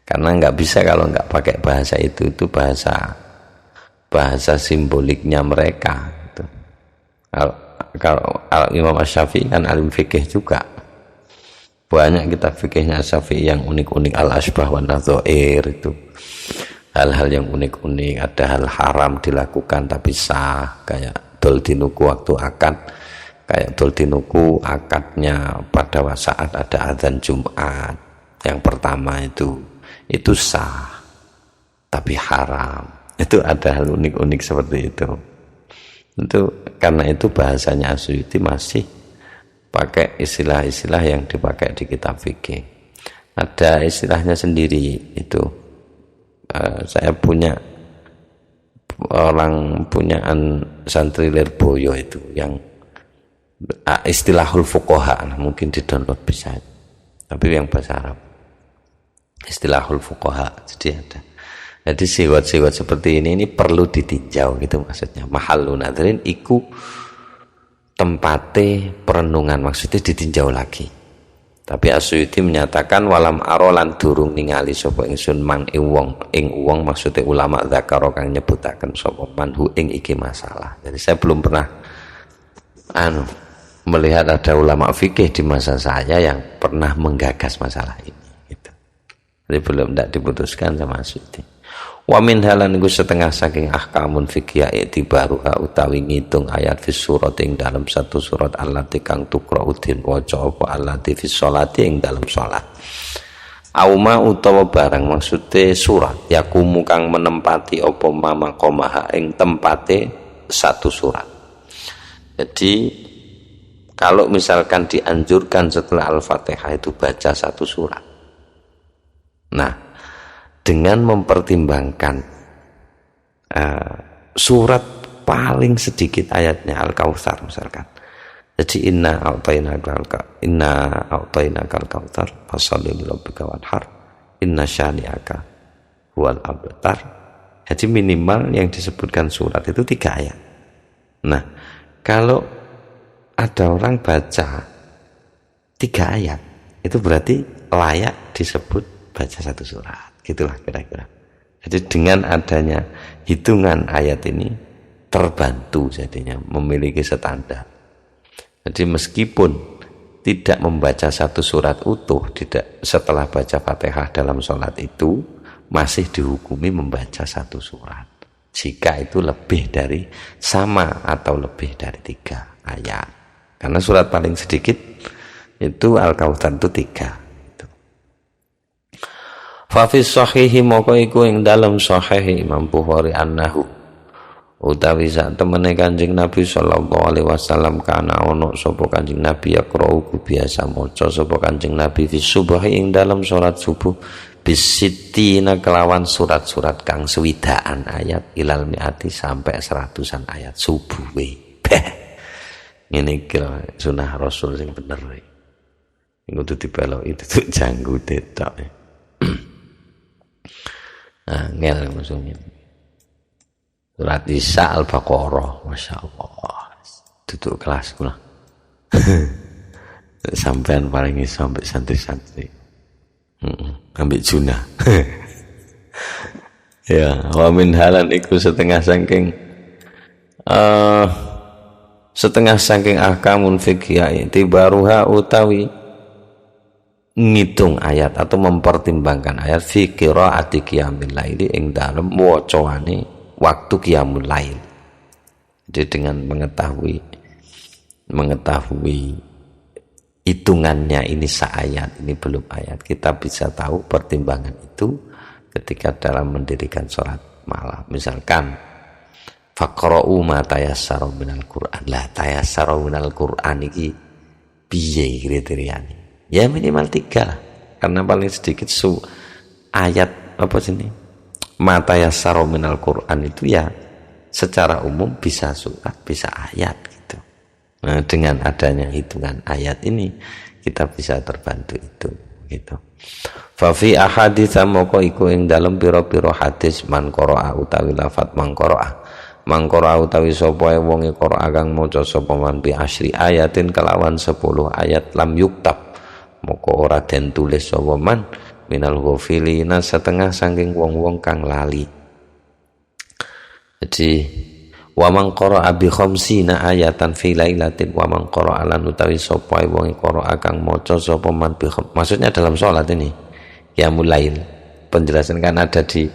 Speaker 1: karena nggak bisa kalau nggak pakai bahasa itu bahasa simboliknya mereka gitu. Kalau Imam Asy-Syafi'i kan alim fikih juga, banyak kitab fikihnya Asy-Syafi'i yang unik-unik, al-asbah wa nadzair, itu hal-hal yang unik-unik. Ada hal haram dilakukan tapi sah, kayak dol dinuku waktu akad, kayak dol dinuku akadnya pada saat ada azan Jumat yang pertama itu sah tapi haram. Itu ada hal unik-unik seperti itu. Itu karena itu bahasanya Asyuti masih pakai istilah-istilah yang dipakai di kitab fikih. Ada istilahnya sendiri itu. Saya punya santri Lirboyo itu yang istilahul fuqaha, mungkin di-download bisa. Tapi yang bahasa Arab. Istilahul fuqaha, jadi ada. Jadi siwat-siwat seperti ini perlu ditinjau gitu maksudnya. Mahallun nadrin iku tempate perenungan, maksudnya ditinjau lagi. Tapi Asyuti menyatakan walam arolan durung ningali sapa ingsun man ing wong maksudnya ulama zakaro kang nyebutaken sapa manhu ing iki masalah. Jadi saya belum pernah melihat ada ulama fikih di masa saya yang pernah menggagas masalah ini gitu. Jadi belum diputuskan sama Asyuti. Wa min halan iku setengah saking ahkamun fikih i'tibaruha utawi ngitung ayat fi surat ing dalam satu surat allati kang tuqra udin waca apa allati fi sholati ing dalam salat. Auma utawa barang maksude surat yakumu kang menempati apa mama qomaha ing tempate satu surat. Jadi kalau misalkan dianjurkan setelah Al-Fatihah itu baca satu surat. Nah, dengan mempertimbangkan surat paling sedikit ayatnya Al-Kautsar misalkan. Jadi inna a'tainakal kautsar fasholli lirabbika wanhar inna syani'aka huwal abtar. Jadi minimal yang disebutkan surat itu 3 ayat. Nah, kalau ada orang baca 3 ayat itu berarti layak disebut baca satu surat. Gitulah kira-kira. Jadi dengan adanya hitungan ayat ini terbantu jadinya memiliki standar. Jadi meskipun tidak membaca satu surat utuh setelah baca Fatihah dalam sholat itu masih dihukumi membaca satu surat jika itu lebih dari sama atau lebih dari 3 ayat. Karena surat paling sedikit itu Al-Kautsar itu 3. Fafis sahihi moko iku ing dalam sahih Imam Bukhari annahu utawi sak temene Kanjeng Nabi sallallahu alaihi wasallam kana ono sapa Kanjeng Nabi yaqra'u biasa maca sapa Kanjeng Nabi fi subuh ing dalam salat subuh bisittina kelawan surat-surat kang swidaan ayat ilal miati sampai 100-an ayat subuh ngene kira sunah Rasul sing bener iki kudu dipelok itu tuh janggu tetok. Ngel maksudnya surat Isya Al-Baqarah, Masya Allah duduk kelas pula sampean paling iso sampai santri-santri ambil junah Ya, wa min halan iku setengah saking ahkamun fikih tibaruha utawi ngitung ayat atau mempertimbangkan ayat fi qiraati qiyamil laili ing dalem wacaane waktu qiyamul lail. Jadi dengan mengetahui hitungannya ini seayat, ini belum ayat, kita bisa tahu pertimbangan itu ketika dalam mendirikan sholat malam. Misalkan faqra'u ma tayassara minal Qur'an. Lah tayassara minal Qur'an iki piye kriteriane? Ya minimal 3 lah. Karena paling sedikit ayat apa sini? Ma tayassara minal Qur'an itu ya secara umum bisa surat, bisa ayat gitu. Nah, dengan adanya hitungan ayat ini kita bisa terbantu itu gitu. Fa fi ahadits moko iku ing dalem pira-pira hadis man qara'a utawi lafat man qara'a utawi sapa wong qara'a kang maca sapa man bi asyri ayatin kelawan 10 ayat lam yuktab moko ora den tulis sapa man minal ghafilina setengah saking wong-wong kang lali. Jadi wa man qara'a bi khamsina ayatan fi lailatin wa man qara'a lan utawi sapa wong qara'a kang maca sapa man bi maksudnya dalam salat ini ya mulail. Penjelasan kan ada di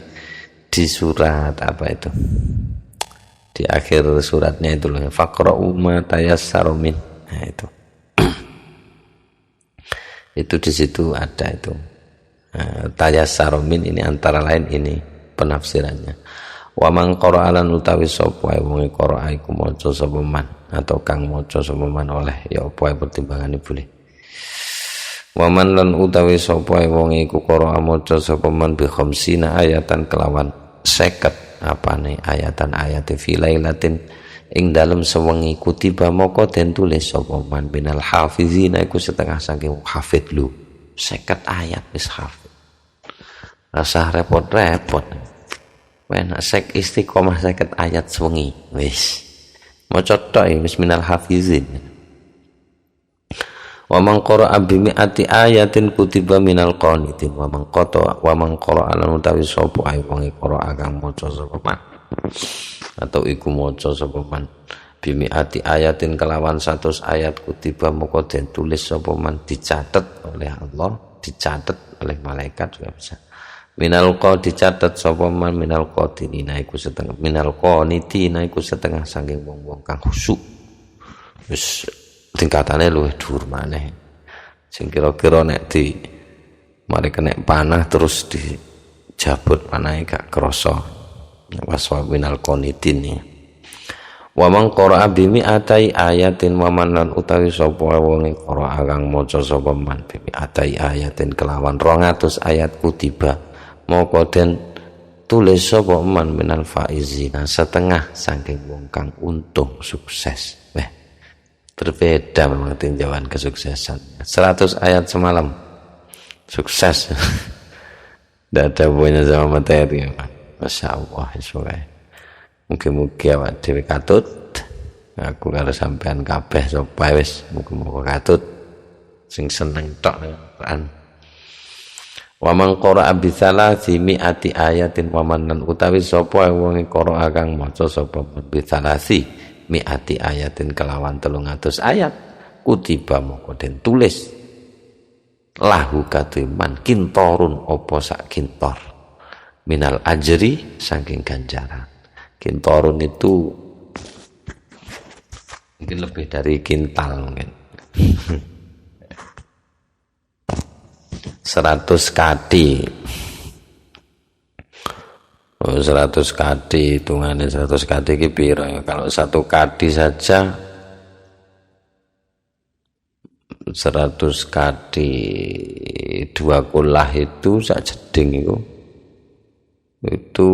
Speaker 1: surat apa itu? Di akhir suratnya itu loh, faqra'u ma tayassara min. Nah itu. Itu di situ ada itu. Nah, tayassara min ini antara lain ini penafsirannya. Wa man qara'a lan utawi sapa wong qara'a iku maca sapa man atau kang maca sapa man oleh ya apa pertimbangane boleh. Wa man lan utawi sapa wong iku qara'a maca sapa man bi khamsina ayatan kelawan 50 apane ayatan ayat fi lailatin ing dalem sewengi kutiba moko den tulis sapa man binal hafizina iku setengah saking hafid lu 50 ayat wis hafid. Rasa repot-repot. Enak sek istiqomah 50 ayat sewengi wis maca tok wis minal hafizin. Wa man qara'a bi mi'ati ayatin kutiba minal qanitin wa man qara'a lan utawi sapa ae wong qara'a kang maca sapa man atau iku maca sapa man bi mi'ati ayatin kelawan 100 ayat kutiba moko den tulis sapa man dicatat oleh Allah, dicatat oleh malaikat juga bisa. Minal dicatat sapa man minal qatinina iku setengah minal qanitina iku setengah saking wong-wong kang khusyuk. Wis tingkatane luwih dhuwur maneh. Sing kira-kira nek di mari kena panah terus dijabut panahe gak krasa. Waswa minal qanitin ya. Wa man qara'a bi mi'atai ayatin wa man lan utawi sapa wong qara'a kang maca sapa man bi mi'atai ayatin kelawan 200 ayat kutiba moko den tulis sapa man minal faizina setengah saking wong kang untung sukses. Berbeda memang tinjauan kesuksesan. 100 ayat semalam sukses. Tidak ada hubungannya sama materi. Masya Allah. Mungkin-mungkin awak dhewe katut. Aku kalau sampean kabeh sapa wis muga-muga katut sing seneng tok Quran. Wa man qara'a bi thalathi mi'ati ayatin wa man lan utawi sapa wong qara'a kang maca sapa bi thalathi mi'ati ayatin kelawan 300 ayat kutiba moko den tulis lahu katiman kintorun opo sak kintor minal ajri saking ganjaran. Kintorun itu mungkin lebih dari kintal mungkin. 100 kadi 100 kadi hitungannya 100 kadi ki piro ya? Kalau 1 kadi saja 100 kadi 2 kulah itu sak jeding itu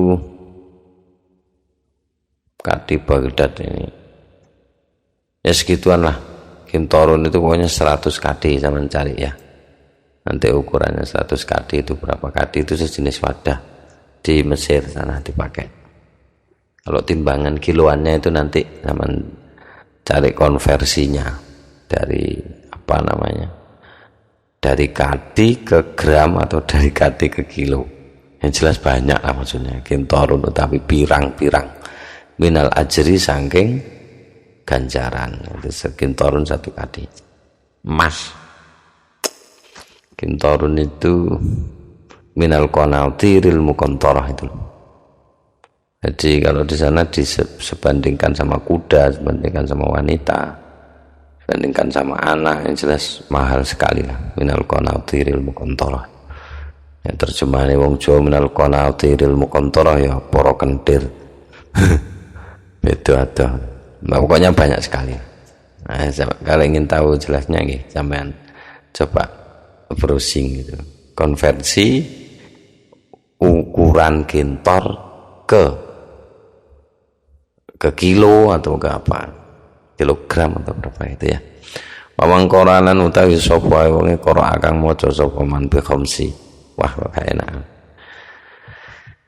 Speaker 1: kadi Baghdad ini ya segituan lah. Kintorun itu pokoknya 100 kadi saya mencari ya, nanti ukurannya 100 kadi itu berapa kadi itu sejenis wadah di Mesir sana dipakai. Kalau timbangan kiloannya itu nanti zaman cari konversinya dari apa namanya, dari kadi ke gram atau dari kadi ke kilo yang jelas banyak lah maksudnya. Kintorun utawi pirang-pirang minal ajri saking ganjaran. Itu kintorun satu kali emas. Kintorun itu minal qanatiril muqantarah itu. Jadi kalau di sana disebandingkan sama kuda, sebandingkan sama wanita, sebandingkan sama anak, yang jelas mahal sekali lah. Minal qanatiril muqantarah. Yang terjemahannya wong Jawa minal qanatiril muqantarah ya para kentir. Itu ada. Nah, pokoknya banyak sekali. Nah, kalau ingin tahu jelasnya nih, sampean coba browsing gitu. Konversi ukuran kintor ke kilo atau ke apa, kilogram atau berapa itu ya. Pamang Quranan utawi sapa wonge qira akang maca sapa man bi khamsi. Wah kok enak.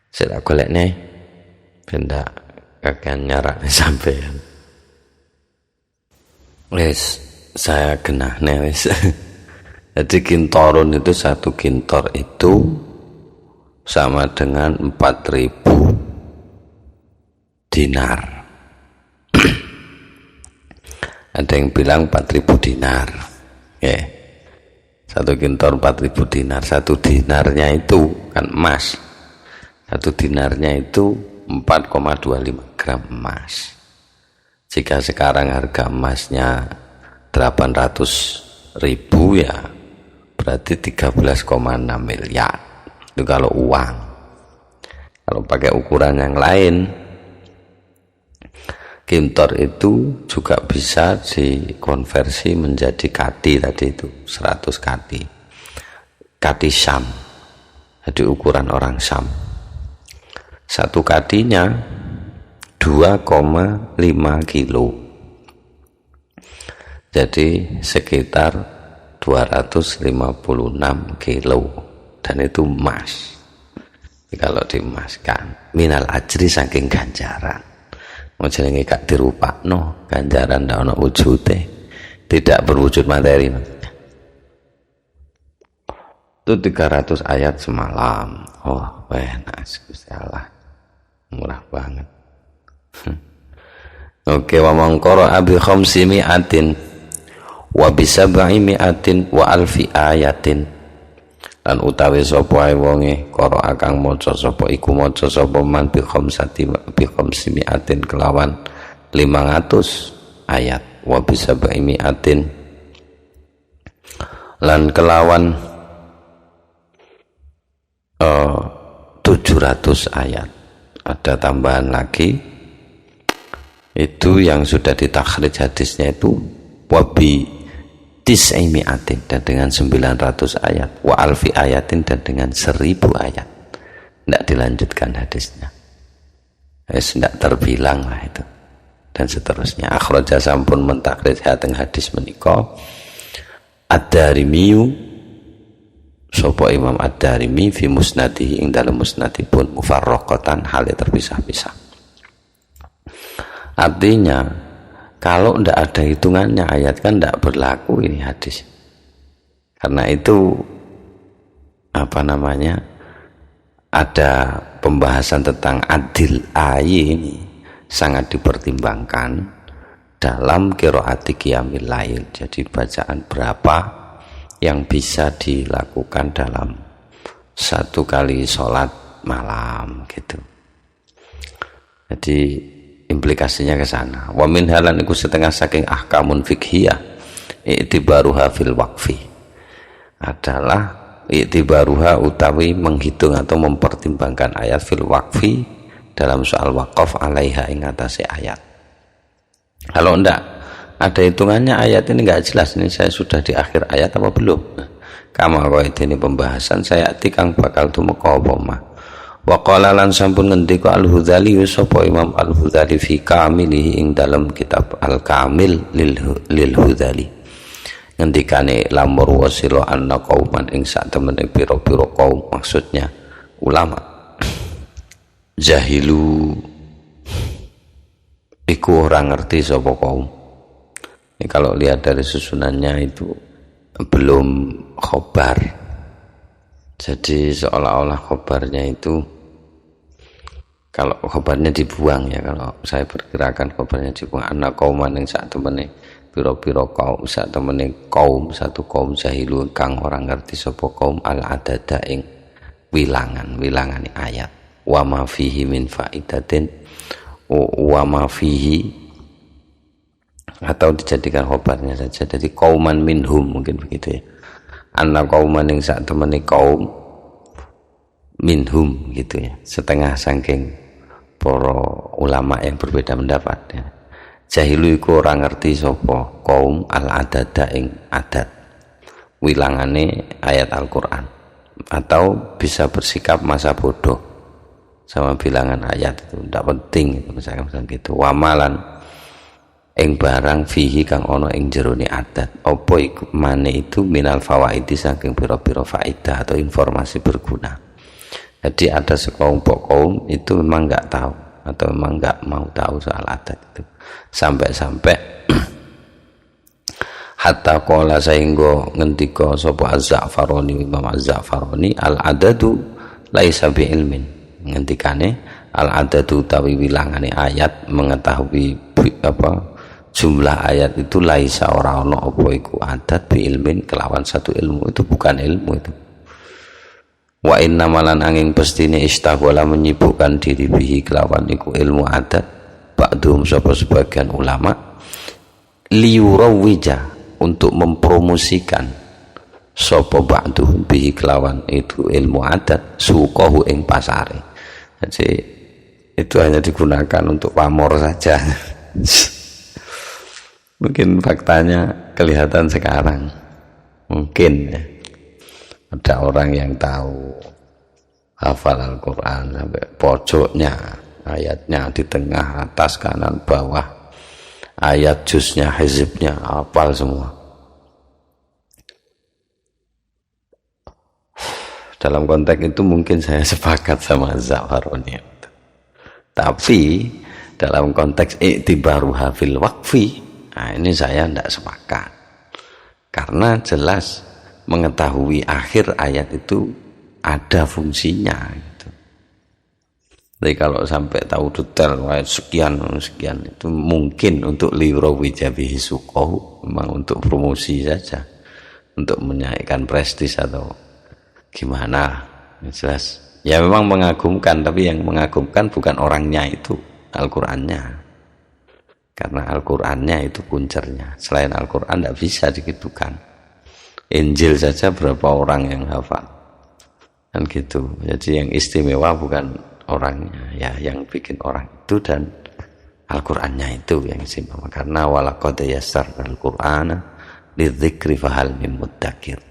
Speaker 1: Saya golekne benda kakean nyarak sampean. Wis saya genahne wis. Jadi kintorun itu satu kintor itu sama dengan 4.000 dinar. Ada yang bilang 4.000 dinar. Ya. Satu kintor 4.000 dinar. Satu dinarnya itu kan emas. Satu dinarnya itu 4,25 gram emas. Jika sekarang harga emasnya 800.000 ya berarti 13,6 miliar. Itu kalau uang. Kalau pakai ukuran yang lain, kintor itu juga bisa dikonversi menjadi kati tadi itu 100 kati. Kati Syam. Jadi ukuran orang Syam. Satu katinya 2,5 kilo. Jadi sekitar 256 kilo. Dan itu emas. Kalau diemaskan minal ajri saking ganjaran. Mau jenenge gak dirupakno, ganjaran ndak ono wujude, tidak berwujud materi. Itu 300 ayat semalam. Oh, enak Gusti Allah. Murah banget. Oke, wa man qara'a bi 500 wa bi 700 wa alfi ayatin. Lan utawi sapa ae wonge qara'a kang maca sapa iku maca sapa man bi 500 kelawan 500 ayat wa bi 700 lan kelawan 700 ayat. Ada tambahan lagi itu yang sudah ditakhrij hadisnya itu wabi tis'imi'atin dan dengan 900 ayat wa alfi ayatin dan dengan 1000 ayat. Tidak dilanjutkan hadisnya, tidak terbilang lah itu dan seterusnya. Akhraja sampun mentakhrij hateng hadis menika Ad-Darimi sapa Imam Ad-Darimi fi musnadihi ing dalam musnadipun mufarraqatan hale terpisah-pisah. Artinya kalau tidak ada hitungannya ayat kan tidak berlaku ini hadis. Karena itu ada pembahasan tentang adil ayi ini sangat dipertimbangkan dalam qiraati qiyamil lail. Jadi bacaan berapa yang bisa dilakukan dalam satu kali sholat malam gitu. Jadi implikasinya ke sana. Wa min halan iku setengah saking ahkamun fiqhiyah i'tibaruha fil waqfi. Adalah i'tibaruha utawi menghitung atau mempertimbangkan ayat fil waqfi dalam soal waqaf alaiha ing atase ayat. Kalau ndak ada hitungannya ayat ini enggak jelas ini saya sudah di akhir ayat apa belum. Kama qaid ini pembahasan saya tikang bakal tumeka apa mah. Wa qala lan sampun ngendika Al-Huzali sapa Imam Al-Huzali fi kamilihi ing dalam kitab Al-Kamil lil Huzali. Ngendikane lamur wasila anna qauman ing sak temene pira-pira kaum, maksudnya ulama jahilu iku orang ngerti sapa kaum. Ini kalau lihat dari susunannya itu belum khobar, Jadi seolah-olah khobarnya itu, kalau khobarnya dibuang ya, kalau saya perkirakan khobarnya dibuang, anak kauman yang saat temene piro-piro kaum, saat temene kaum, satu kaum jahilu kang orang ngerti sapa kaum al adada ing wilangan ayat, wa ma fihi min faidatin, wa ma fihi, atau dijadikan khobarnya saja, jadi kauman minhum mungkin begitu ya, anak kauman yang saat temene kaum minhum gitu ya, setengah saking para ulama yang berbeda pendapat ya. Jahilu iku ora ngerti sapa kaum al adada ing adat, wilangane ayat Al-Qur'an, atau bisa bersikap masa bodoh sama bilangan ayat itu, tidak penting itu, misalkan gitu. Wamalan ing barang fihi kang ono ing jerone adat, apa iku mane itu minal fawaidi saking pira-pira faedah atau informasi berguna. Jadi ada sekelompok kaum itu memang nggak tahu atau memang nggak mau tahu soal adat itu, sampai-sampai hatta qala saenggo ngendika sapa Az-Za'farani, Imam Az-Za'farani, al adadu laisa bi ilmin, ngendikane al adadu tawi wilangane ayat, mengetahui apa jumlah ayat itu laisa ora ono apa iku adat bi ilmin kelawan satu ilmu, itu bukan ilmu itu. Wa inna malan angin pestine istaghala menyibukkan diri bihi kelawan iku ilmu adat, ba'dhum sapa sebagian ulama, liyurawija untuk mempromosikan sapa ba'dhum bihi kelawan itu ilmu adat, suqahu ing pasare. Jadi itu hanya digunakan untuk pamor saja. Mungkin faktanya kelihatan sekarang, mungkin ya. Ada orang yang tahu hafal Al-Quran sampai pojoknya, ayatnya di tengah, atas, kanan, bawah, ayat juznya, hizibnya, hafal semua. Dalam konteks itu mungkin saya sepakat sama Za'farani. Tapi dalam konteks i'tibaruha fil waqfi, nah ini saya tidak sepakat. Karena jelas mengetahui akhir ayat itu ada fungsinya gitu. Jadi kalau sampai tahu detail ayat sekian itu mungkin untuk lirawija bihi suqahu, memang untuk promosi saja, untuk menaikkan prestis atau gimana. Jelas ya memang mengagumkan, tapi yang mengagumkan bukan orangnya itu, Al-Qur'annya. Karena Al-Qur'annya itu puncernya. Selain Al-Qur'an tidak bisa digitukan. Injil saja berapa orang yang hafal kan gitu. Jadi yang istimewa bukan orangnya ya, yang bikin orang itu dan Al-Qur'annya itu yang istimewa. Karena walaqad yassarna al-Qur'ana lidzikri fahal min muddakir,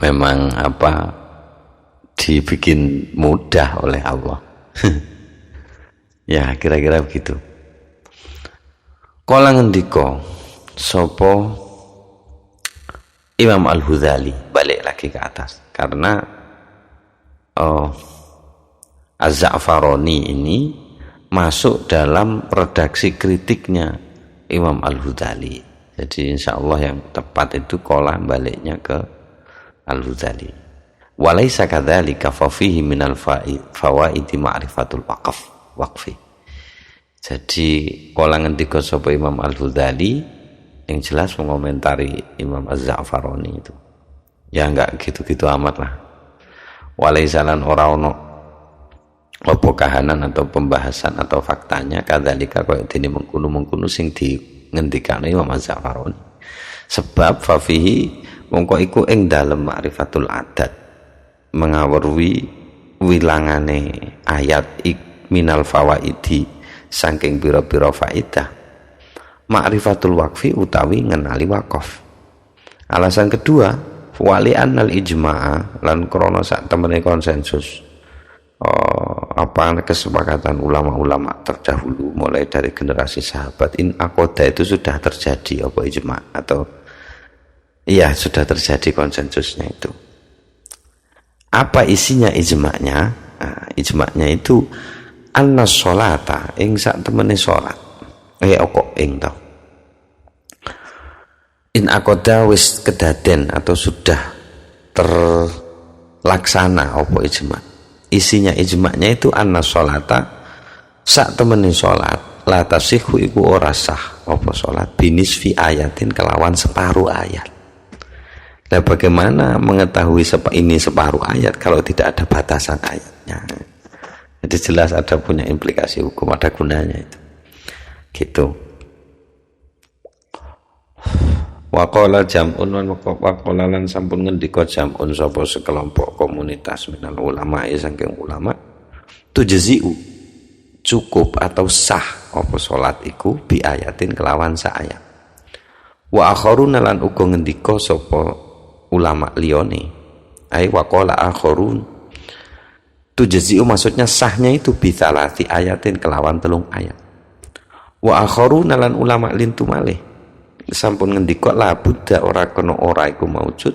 Speaker 1: memang apa dibikin mudah oleh Allah. Ya kira-kira begitu. Kala ngendika sapa Imam Al-Ghazali, balik lagi ke atas, karena Az-Za'farani ini masuk dalam redaksi kritiknya Imam Al-Ghazali. Jadi insya Allah yang tepat itu kolah baliknya ke Al-Ghazali. Walaysa kadzalika fa fihi minal fawaidi ma'rifatul waqfi. Jadi kolah ngendika sapa Imam Al-Ghazali yang jelas mengomentari Imam Az-Za'farani itu ya enggak gitu-gitu amat lah. Walaisalan ora ono apa kahanan atau pembahasan atau faktanya kadzalika kaya dene mengkono-mengkono sing dingendikane Imam Az-Za'farani, sebab fafihi mongko iku ing dalem ma'rifatul adat, mengawruhi wilangane ayat minal fawaidi saking pira-pira faedah, ma'rifatul waqfi utawi ngenali wakaf. Alasan kedua, wali annal ijma'a lan krana sak temene konsensus kesepakatan ulama-ulama terdahulu mulai dari generasi sahabat, in aqoda itu sudah terjadi apa ijma' atau iya sudah terjadi konsensusnya itu. Apa isinya ijma'nya? Nah, ijma'nya itu anna sholata ing sak temene salat kok ing to in akoda wis kedaden atau sudah terlaksana apa ijma. Isinya ijma'nya itu anna sholata sak temene salat la tasihhu iku ora sah apa salat binisfi ayatin kelawan separuh ayat. Nah, bagaimana mengetahui ini separuh ayat kalau tidak ada batasan ayatnya? Jadi jelas ada punya implikasi hukum, ada gunanya itu. Gitu. Waqala jam'un waqala lan sampun ngendika jam'un sapa sekelompok komunitas minal ulama saking ulama tujzi'u cukup atau sah apa salat iku bi ayatin kelawan sa ayat. Wa akharun lan uga ngendika sapa ulama liyane ai waqala akharun tujzi'u maksudnya sahnya itu bi salati ayatin kelawan 3 ayat. Wa akharun lan ulama lintu malih sampun ngendika la budda ora kena ora iku maujud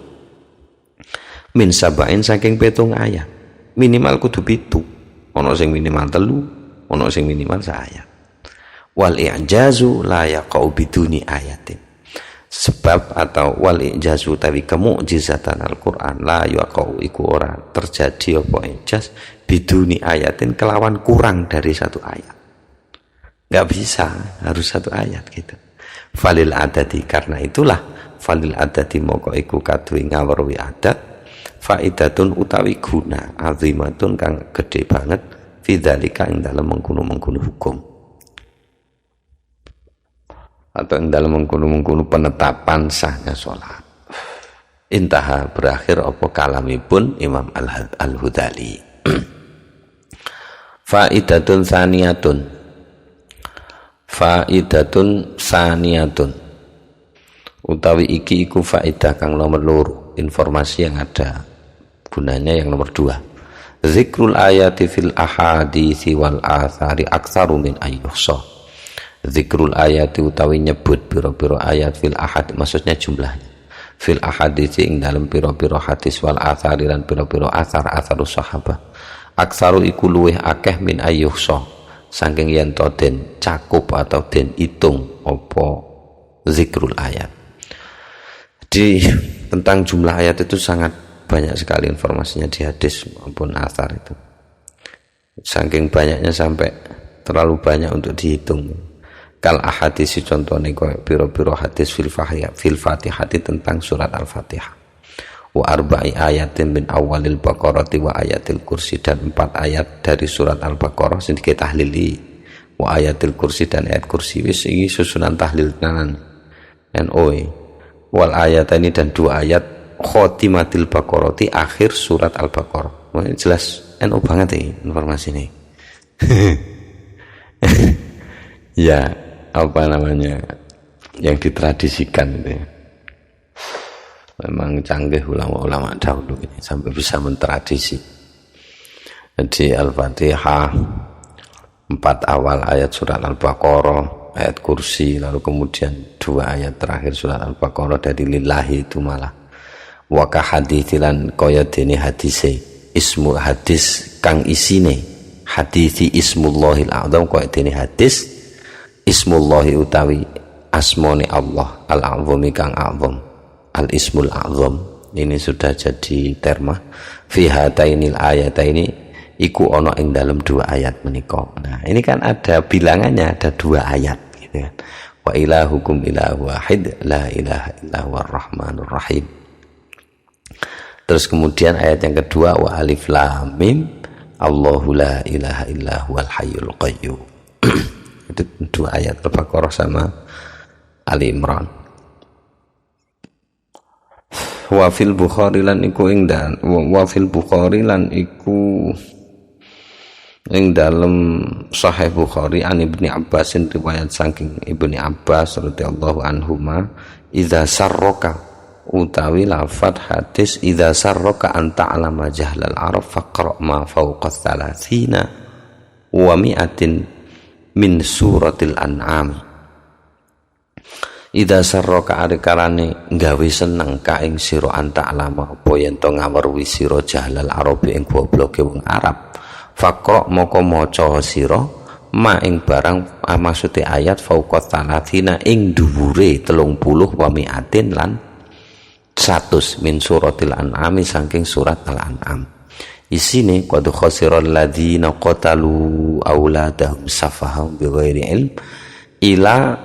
Speaker 1: min sabain saking 7 ayat. Minimal kudu 7. Ana sing minimal 3, ana sing minimal 1 ayat. Wal i'jazu la yaqau biduni ayatin. Sebab atau wal i'jazu tawi kemu'jizatan Al-Qur'an la yaqau iku ora terjadi apa ijaz biduni ayatin kelawan kurang dari 1 ayat. Enggak bisa, harus 1 ayat gitu. Falil adadi karena itulah falil adadi moko iku kadue ngaweruhi adat faidatun utawi guna azimatun kang gede banget fidzalika ing dalem mengkono-mengkono hukum atau ing dalem mengkono-mengkono penetapan sahnya salat. Intaha berakhir apa kalamipun Imam Al-Hudali. Faidatun saniyatun utawi iki iku faidah kang nomor 2, informasi yang ada gunanya yang nomor 2. Zikrul ayati fil ahaditsi wal athari aktsaru min ayyuhsa. Zikrul ayati utawi nyebut pira-pira ayat fil ahad maksudnya jumlahnya. Fil ahaditsi ing dalem pira-pira hadis wal athari lan pira-pira atharus sahabat. Aktsaru iku luwih akeh min ayyuhsa. Saking yen to den cakup atau den hitung apa zikrul ayat. Jadi tentang jumlah ayat itu sangat banyak sekali informasinya di hadis maupun athar itu. Saking banyaknya sampai terlalu banyak untuk dihitung. Kal ahadis contohnya koyo piro-piro hadis fil Fatihah tentang surat Al-Fatihah. Wa arba'i ayatin min awalil baqarati wa ayatil kursi dan 4 ayat dari surat Al-Baqarah sing ditahlili wa ayatil kursi dan ayat kursi wis iki susunan tahlil tenan NOE wal ayatani dan 2 ayat khotimatil baqarati akhir surat Al-Baqarah. Jelas NO banget ini informasi ini. Ya apa namanya yang ditradisikan itu ya. Memang canggih ulama-ulama dahulu ini sampai bisa mentradisi. Jadi Al-Fatihah 4 awal ayat surat Al-Baqarah, ayat kursi, lalu kemudian 2 ayat terakhir surat Al-Baqarah dari lillahi itu malah wa ka hadithilan kaya dene hadise ismu hadis kang isine hadithi ismullahil a'zam kaya dene hadis ismullahi utawi asmone Allah al-a'zami kang a'zam al-ismul a'zam. Ini sudah jadi terma fi hatainil ayataini iku ana ing dalam 2 ayat menika. Nah, ini kan ada bilangannya, ada 2 ayat gitu kan. Wa ilahukum ilahu wahid la ilaha illa huwar rahmanur rahim. Terus kemudian ayat yang kedua wa alif lam mim Allahu la ilaha illa huwal hayyul qayyum. Itu 2 ayat Al-Baqarah sama Ali Imran. Wa fil Bukhari lan iku ing dalem Sahih Bukhari an Ibnu Abbas riwayat saking Ibnu Abbas radhiyallahu anhuma idza sarraka utawi lafaz hadis idza sarraka anta alama jahlal arab faqra ma fawqa 30 wa mi'atin min suratil an'am. Idza sarraka arikarane gawe seneng ka ing sira anta alama apa yen to ngaweruhi sira jahlal arabi ing gobloke wong Arab faqra moko maca sira ma ing barang maksude ayat fauqa 30 ing dhuwure 30 wa mi'atin lan 100 min suratil an'am, saking surat al-an'am. Isine qad khasiral ladzina qatalu auladahum safahum bighairi ilm ila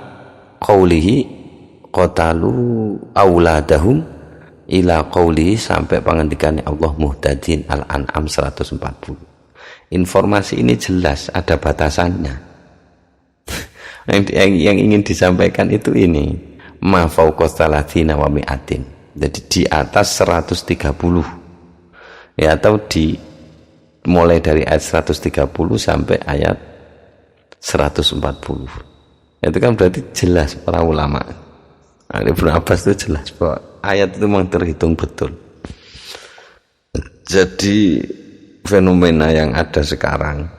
Speaker 1: qaulihi qatalu auladahum ila qaulihi, sampai pangandikane Allah Muhtadin al-an'am 140. Informasi ini jelas ada batasannya. yang ingin disampaikan itu ini ma fauqa salatina wa mi'atin, jadi di atas 130 ya, atau mulai dari ayat 130 sampai ayat 140. Itu kan berarti jelas para ulama. Ibnu Abbas itu jelas bahwa ayat itu memang terhitung betul. Jadi fenomena yang ada sekarang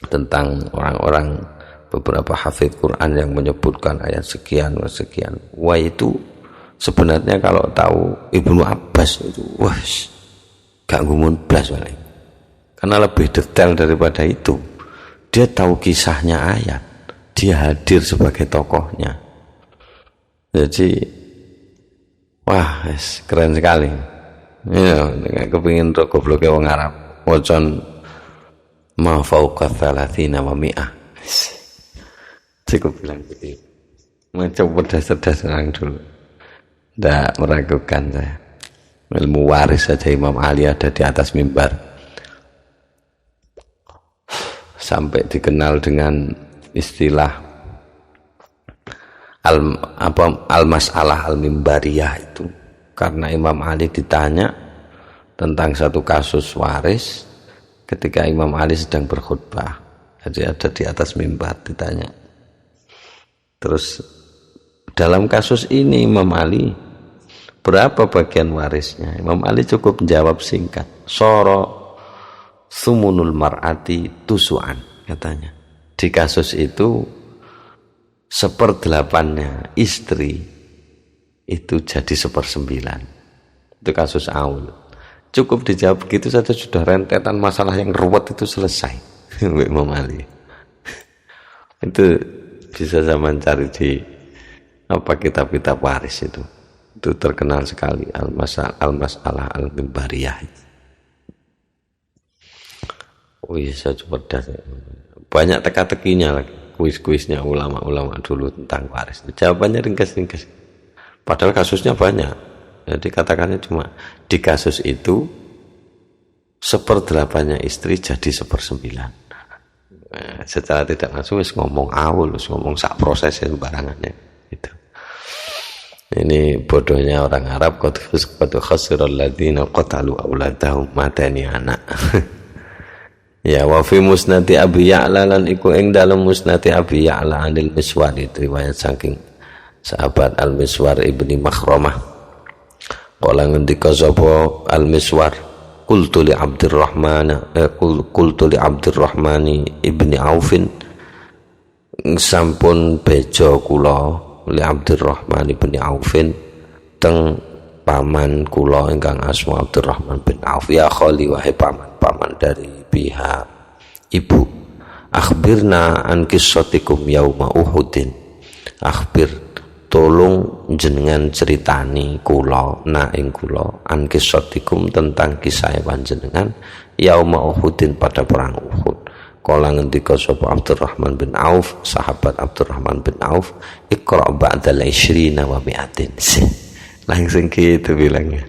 Speaker 1: tentang orang-orang beberapa hafidz Quran yang menyebutkan ayat sekian sekian, wah itu sebenarnya kalau tahu Ibnu Abbas itu wah gak gumun blas paling, karena lebih detail daripada itu. Dia tahu kisahnya ayat, dia hadir sebagai tokohnya. Jadi wah keren sekali ya. Kepingin gobloknya wong Arab wocon ma fauqa thalathina wa mi'ah, cukup bilang begitu. Coba cerdas orang dulu, tidak meragukan saya. Ilmu waris saja Imam Ali ada di atas mimbar, sampai dikenal dengan istilah al-mas'alah al-mimbariyah itu, karena Imam Ali ditanya tentang satu kasus waris ketika Imam Ali sedang berkhutbah. Jadi ada di atas mimbar ditanya, terus dalam kasus ini Imam Ali berapa bagian warisnya? Imam Ali cukup menjawab singkat, soro sumunul mar'ati tusu'an, katanya. Di kasus itu 1/8 istri itu jadi 1/9. Itu kasus Aul. Cukup dijawab begitu saja sudah rentetan masalah yang ruwet itu selesai. Imam Ali itu bisa zaman cari di kitab-kitab waris itu terkenal sekali, al-mas'alah al-mimbariyah. Wih, saya cerdas. Banyak teka-tekinya lagi, kuis-kuisnya ulama-ulama dulu tentang waris. Jawabannya ringkas-ringkas, padahal kasusnya banyak. Jadi katakannya cuma di kasus itu 1/8 istri jadi 1/9. Secara tidak langsung ngomong awul, ngomong sak prosesnya barangannya itu. Ini bodohnya orang Arab, qad khasiral ladzina qatalu auladahum, mateni anak. Ya, wa fi musnadi Abi Ya'la, lan iku ing dalem musnadi Abi Ya'la anil Miswar, itu riwayat saking sahabat Al-Miswar ibni Makhramah. Kala ngendika sapa Al-Miswar, qultu li Abdurrahmani ibni Aufin, sampun bejo kula li Abdurrahman ibni Aufin teng paman kula ingkang asma Abdurrahman bin Auf, ya khali wahai paman dari pihak ibu, akhbirna an qissatikum yauma Uhudin, akhbir tolong jenengan ceritani kula na ing kula an qissatikum tentang kisah panjenengan yauma Uhudin pada perang Uhud. Kala ngendika sapa Abdurrahman bin Auf, sahabat Abdurrahman bin Auf, iqra ba'dal 20 wa mi'atin. Langsung gitu bilangnya,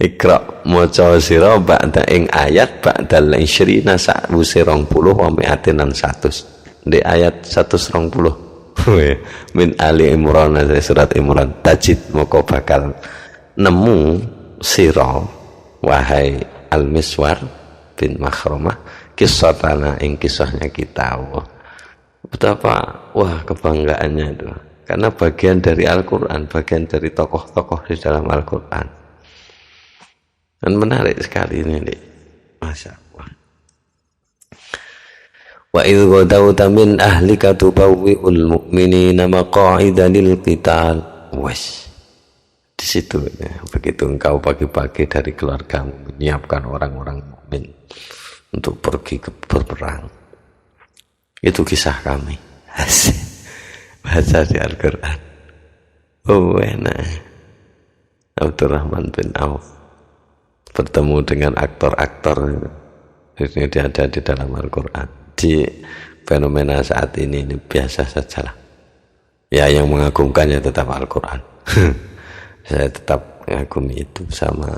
Speaker 1: iqra maca sira ba'da ing ayat ba'dal 20 sa'wuse 20 wa mi'atin 100. Di ayat 120 min Ali Imran, surat Imran, tajid moko bakal nemu sira wahai Al-Miswar bin Makhramah kisah ing kisahnya kita. Betapa kebanggaannya itu, karena bagian dari Al-Quran, bagian dari tokoh-tokoh di dalam Al-Quran. Dan menarik sekali ini, Masya Allah. Wa idh ghadawta min ahlika tubawwi'ul mu'minina maqa'ida lil qital. Di situ ya, begitu engkau pagi-pagi dari keluargamu menyiapkan orang-orang mukmin untuk pergi ke berperang. Itu kisah kami. Baca di Al-Quran. Enak. Abdurrahman bin Auf bertemu dengan aktor-aktor ini ada di dalam Al-Quran. Di fenomena saat ini biasa sajalah. Ya, yang mengagumkannya tetap Al-Quran. Saya tetap mengagumi itu sama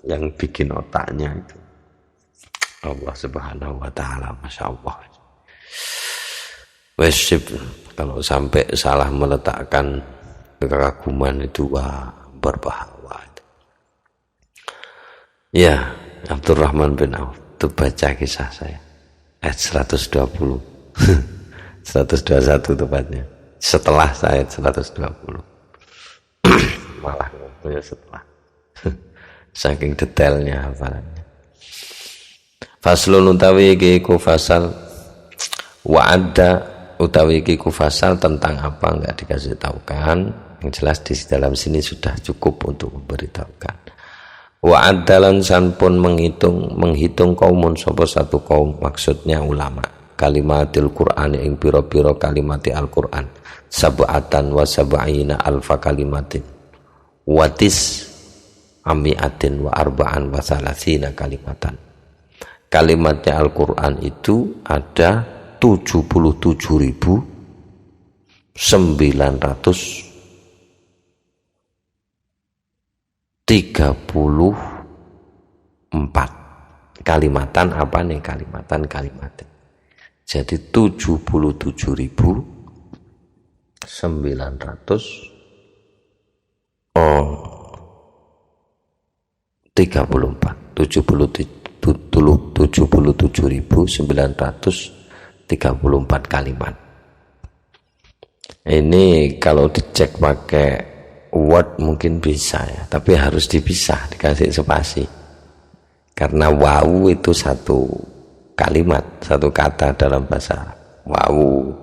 Speaker 1: yang bikin otaknya itu Allah Subhanahu wa Ta'ala. Masya Allah. Wesip, kalau sampai salah meletakkan kekaguman itu, wah, berbahaya. Ya, Abdurrahman bin Auf itu baca kisah saya ayat 120 121 tepatnya, setelah ayat 120 malah ngomongnya setelah saking detailnya hafalannya. Faslun utawi iki ku fasal, wa'adda utawi iki ku fasal tentang apa enggak dikasih tahukan. Yang jelas di dalam sini sudah cukup untuk memberitahukan. Wa'adda lan pun menghitung kaumun sapa satu kaum, maksudnya ulama, kalimatil Qur'an ing pira-pira kalimati Al-Qur'an, sab'atan wa sab'ina alfa kalimatin watis amiatin wa arba'an wa salasina kalimatan. Kalimatnya Al-Quran itu ada 77.934 kalimatan. Apa nih kalimatan? Jadi 77.934 kalimat. Ini kalau dicek pakai Word mungkin bisa ya, tapi harus dipisah, dikasih spasi. Karena wawu itu satu kalimat, satu kata dalam bahasa Arab. Wawu,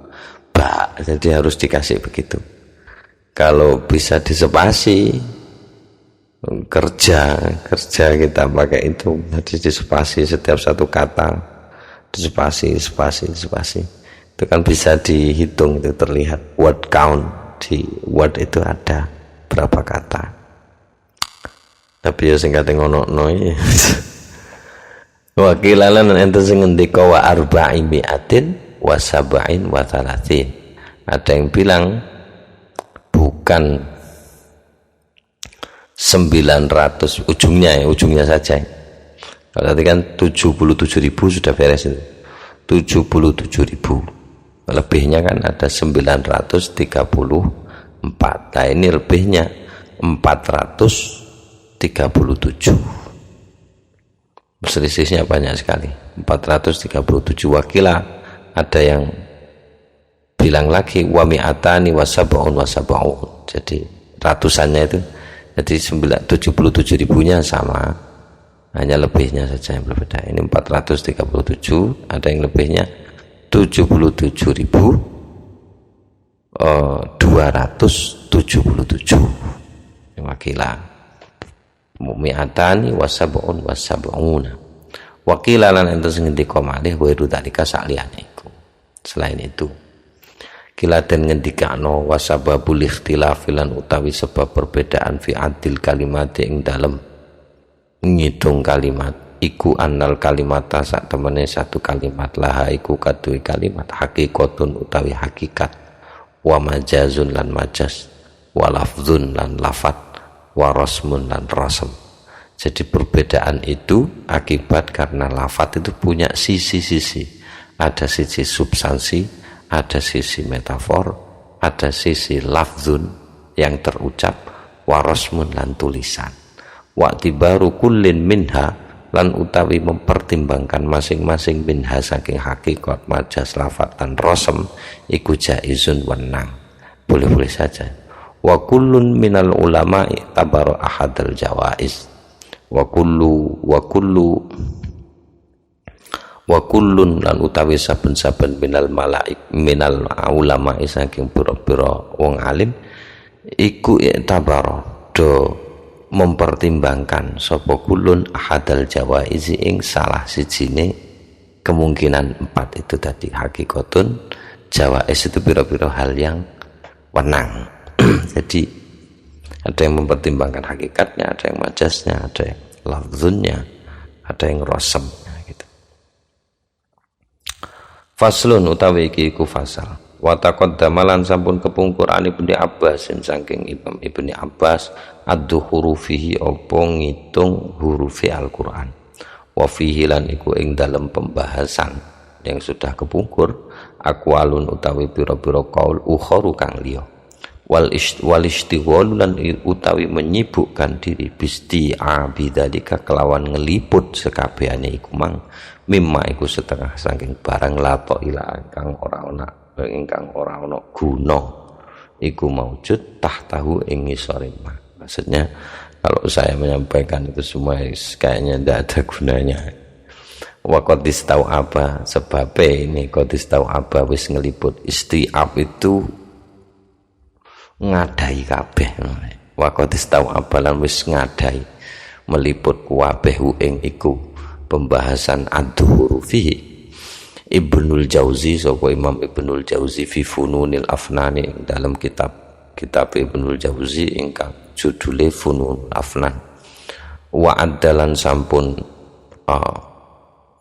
Speaker 1: ba, jadi harus dikasih begitu. Kalau bisa disepasi, kerja kita pakai itu, jadi disepasi setiap satu kata, disepasi, itu kan bisa dihitung, itu terlihat word count di word itu ada berapa kata. Tapi ya sing kate ngono-ngono iki. Wakilalan ente sing ngendika wa arba'i mi'atin wa sab'in wa thalathin. Ada yang bilang bukan 900 ujungnya saja. Kalau tadi kan 77.000 sudah beres itu. 77.000. Lebihnya kan ada 934. Nah ini lebihnya 437. Selisihnya banyak sekali. 437 wakila. Ada yang bilang lagi wa mi'atani wa sab'un. Jadi ratusannya itu, jadi 77.000-nya sama, hanya lebihnya saja yang berbeda. Ini 437, ada yang lebihnya 77.277 wakila. Mi'atani wa sab'un wa sab'una. Wakila lan ento sing ngendika malih wa dalika saliyane iku. Selain itu, kilaten ngendikano wasababul ikhtilaf lan utawi sebab perbedaan fi adil kalimat ing dalem ngitung kalimat iku annal kalimata sak temene satu kalimat laha iku kaduwe kalimat hakikatun utawi hakikat wa majazun lan majaz wa lafzun lan lafat wa rasmun lan rasm. Jadi perbedaan itu akibat karena lafat itu punya sisi-sisi, ada sisi substansi, ada sisi metafor, ada sisi lafzun yang terucap, warosmun lan tulisan. Wa'tibaru kullin minha lan utawi mempertimbangkan masing-masing minha saking hakikat majas lafat dan rosem iku jaizun wenang, boleh-boleh saja. Wa kullun minal ulama'i tabaru ahadal jawaiz. Wa kullun lan utawi saben-saben minal ulama saking pira-pira wong alim iku i'tabara do mempertimbangkan sapa kullun ahadal jawaiz ing salah sijine kemungkinan 4 itu tadi. Hakikatun, jawaiz itu pira-pira hal yang wenang. Jadi Ada yang mempertimbangkan hakikatnya, ada yang majasnya, ada yang lafzunnya, ada yang rosemnya gitu. Faslun utawi iki iku fasal. Wa taqaddama lan sampun kepungkur ani Ibnu Abbas saking Imam Ibnu Abbas addu hurufihi apa ngitung hurufi Al-Qur'an. Wa fihi lan iku ing dalem pembahasan yang sudah kepungkur aqwalun utawi pira-pira qaul ukharu kang liya. Wal istighwal lan utawi menyibukkan diri bisti'a bidzalika kelawan ngeliput sekabehane iku mang mimma iku setengah saking barang lato ila kang ora ana guna iku maujud tahtahu ing ngisore. Maksudnya kalau saya menyampaikan itu semua kayaknya tidak ada gunanya. Wa qadis tahu apa sebabnya ini qadis tahu apa wis ngeliput istiab itu ngadai kabeh. Wa qadis tahu apa lan wis ngadai meliput kabeh ing iku pembahasan ad-dhuhur fihi. Ibnul Jauzi sapa Imam Ibnul Jauzi fi Fununil Afnani dalam kitab Ibnul Jauzi ingkang judule Fununul Afnan. Wa adalan sampun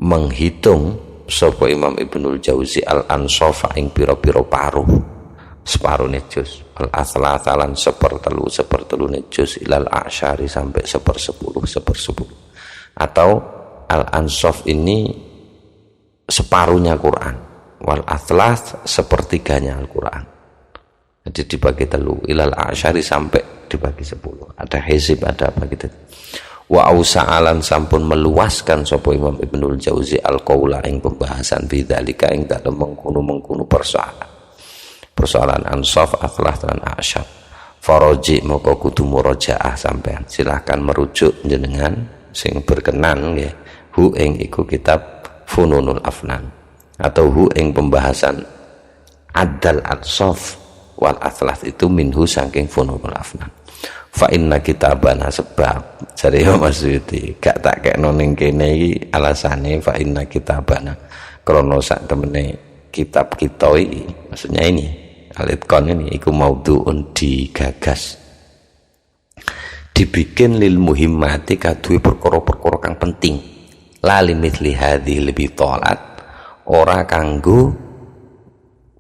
Speaker 1: menghitung sapa Imam Ibnul Jauzi al-ansaf ing pira-pira paruh separone juz al-aslatalan sepertelune juz ilal asyari sampai 1/10 atau al-ansaf ini separuhnya Quran, wal athlas sepertiganya Al-Quran. Jadi dibagi telu ilal asyari sampai dibagi 10. Ada hizib, ada apa gitu. Wa ausa'alan sampun meluaskan sapa Imam Ibnul Jauzi al-qaula ing pembahasan bidzalika ing dalem mengkono persoalan ansaf athlas dan asyar. Faraji moko kudu murajaah sampean. Silahkan merujuk jenengan sing berkenan nggih hu ing iku kitab Fununul Afnan atau hu ing pembahasan adal ansaf wal athlas itu minhu saking Fununul Afnan. Fa inna kitabana sebab jare Mas Suyuti gak tak kekno ning kene iki alasane fa inna kitabana krana sak temene kitab kita iki maksudnya ini Al-Itqan ini iku maudhu'un digagas dibikin lil muhimmati kaduwe perkara-perkara kang penting lali mithli hadhil bitalat ora kanggo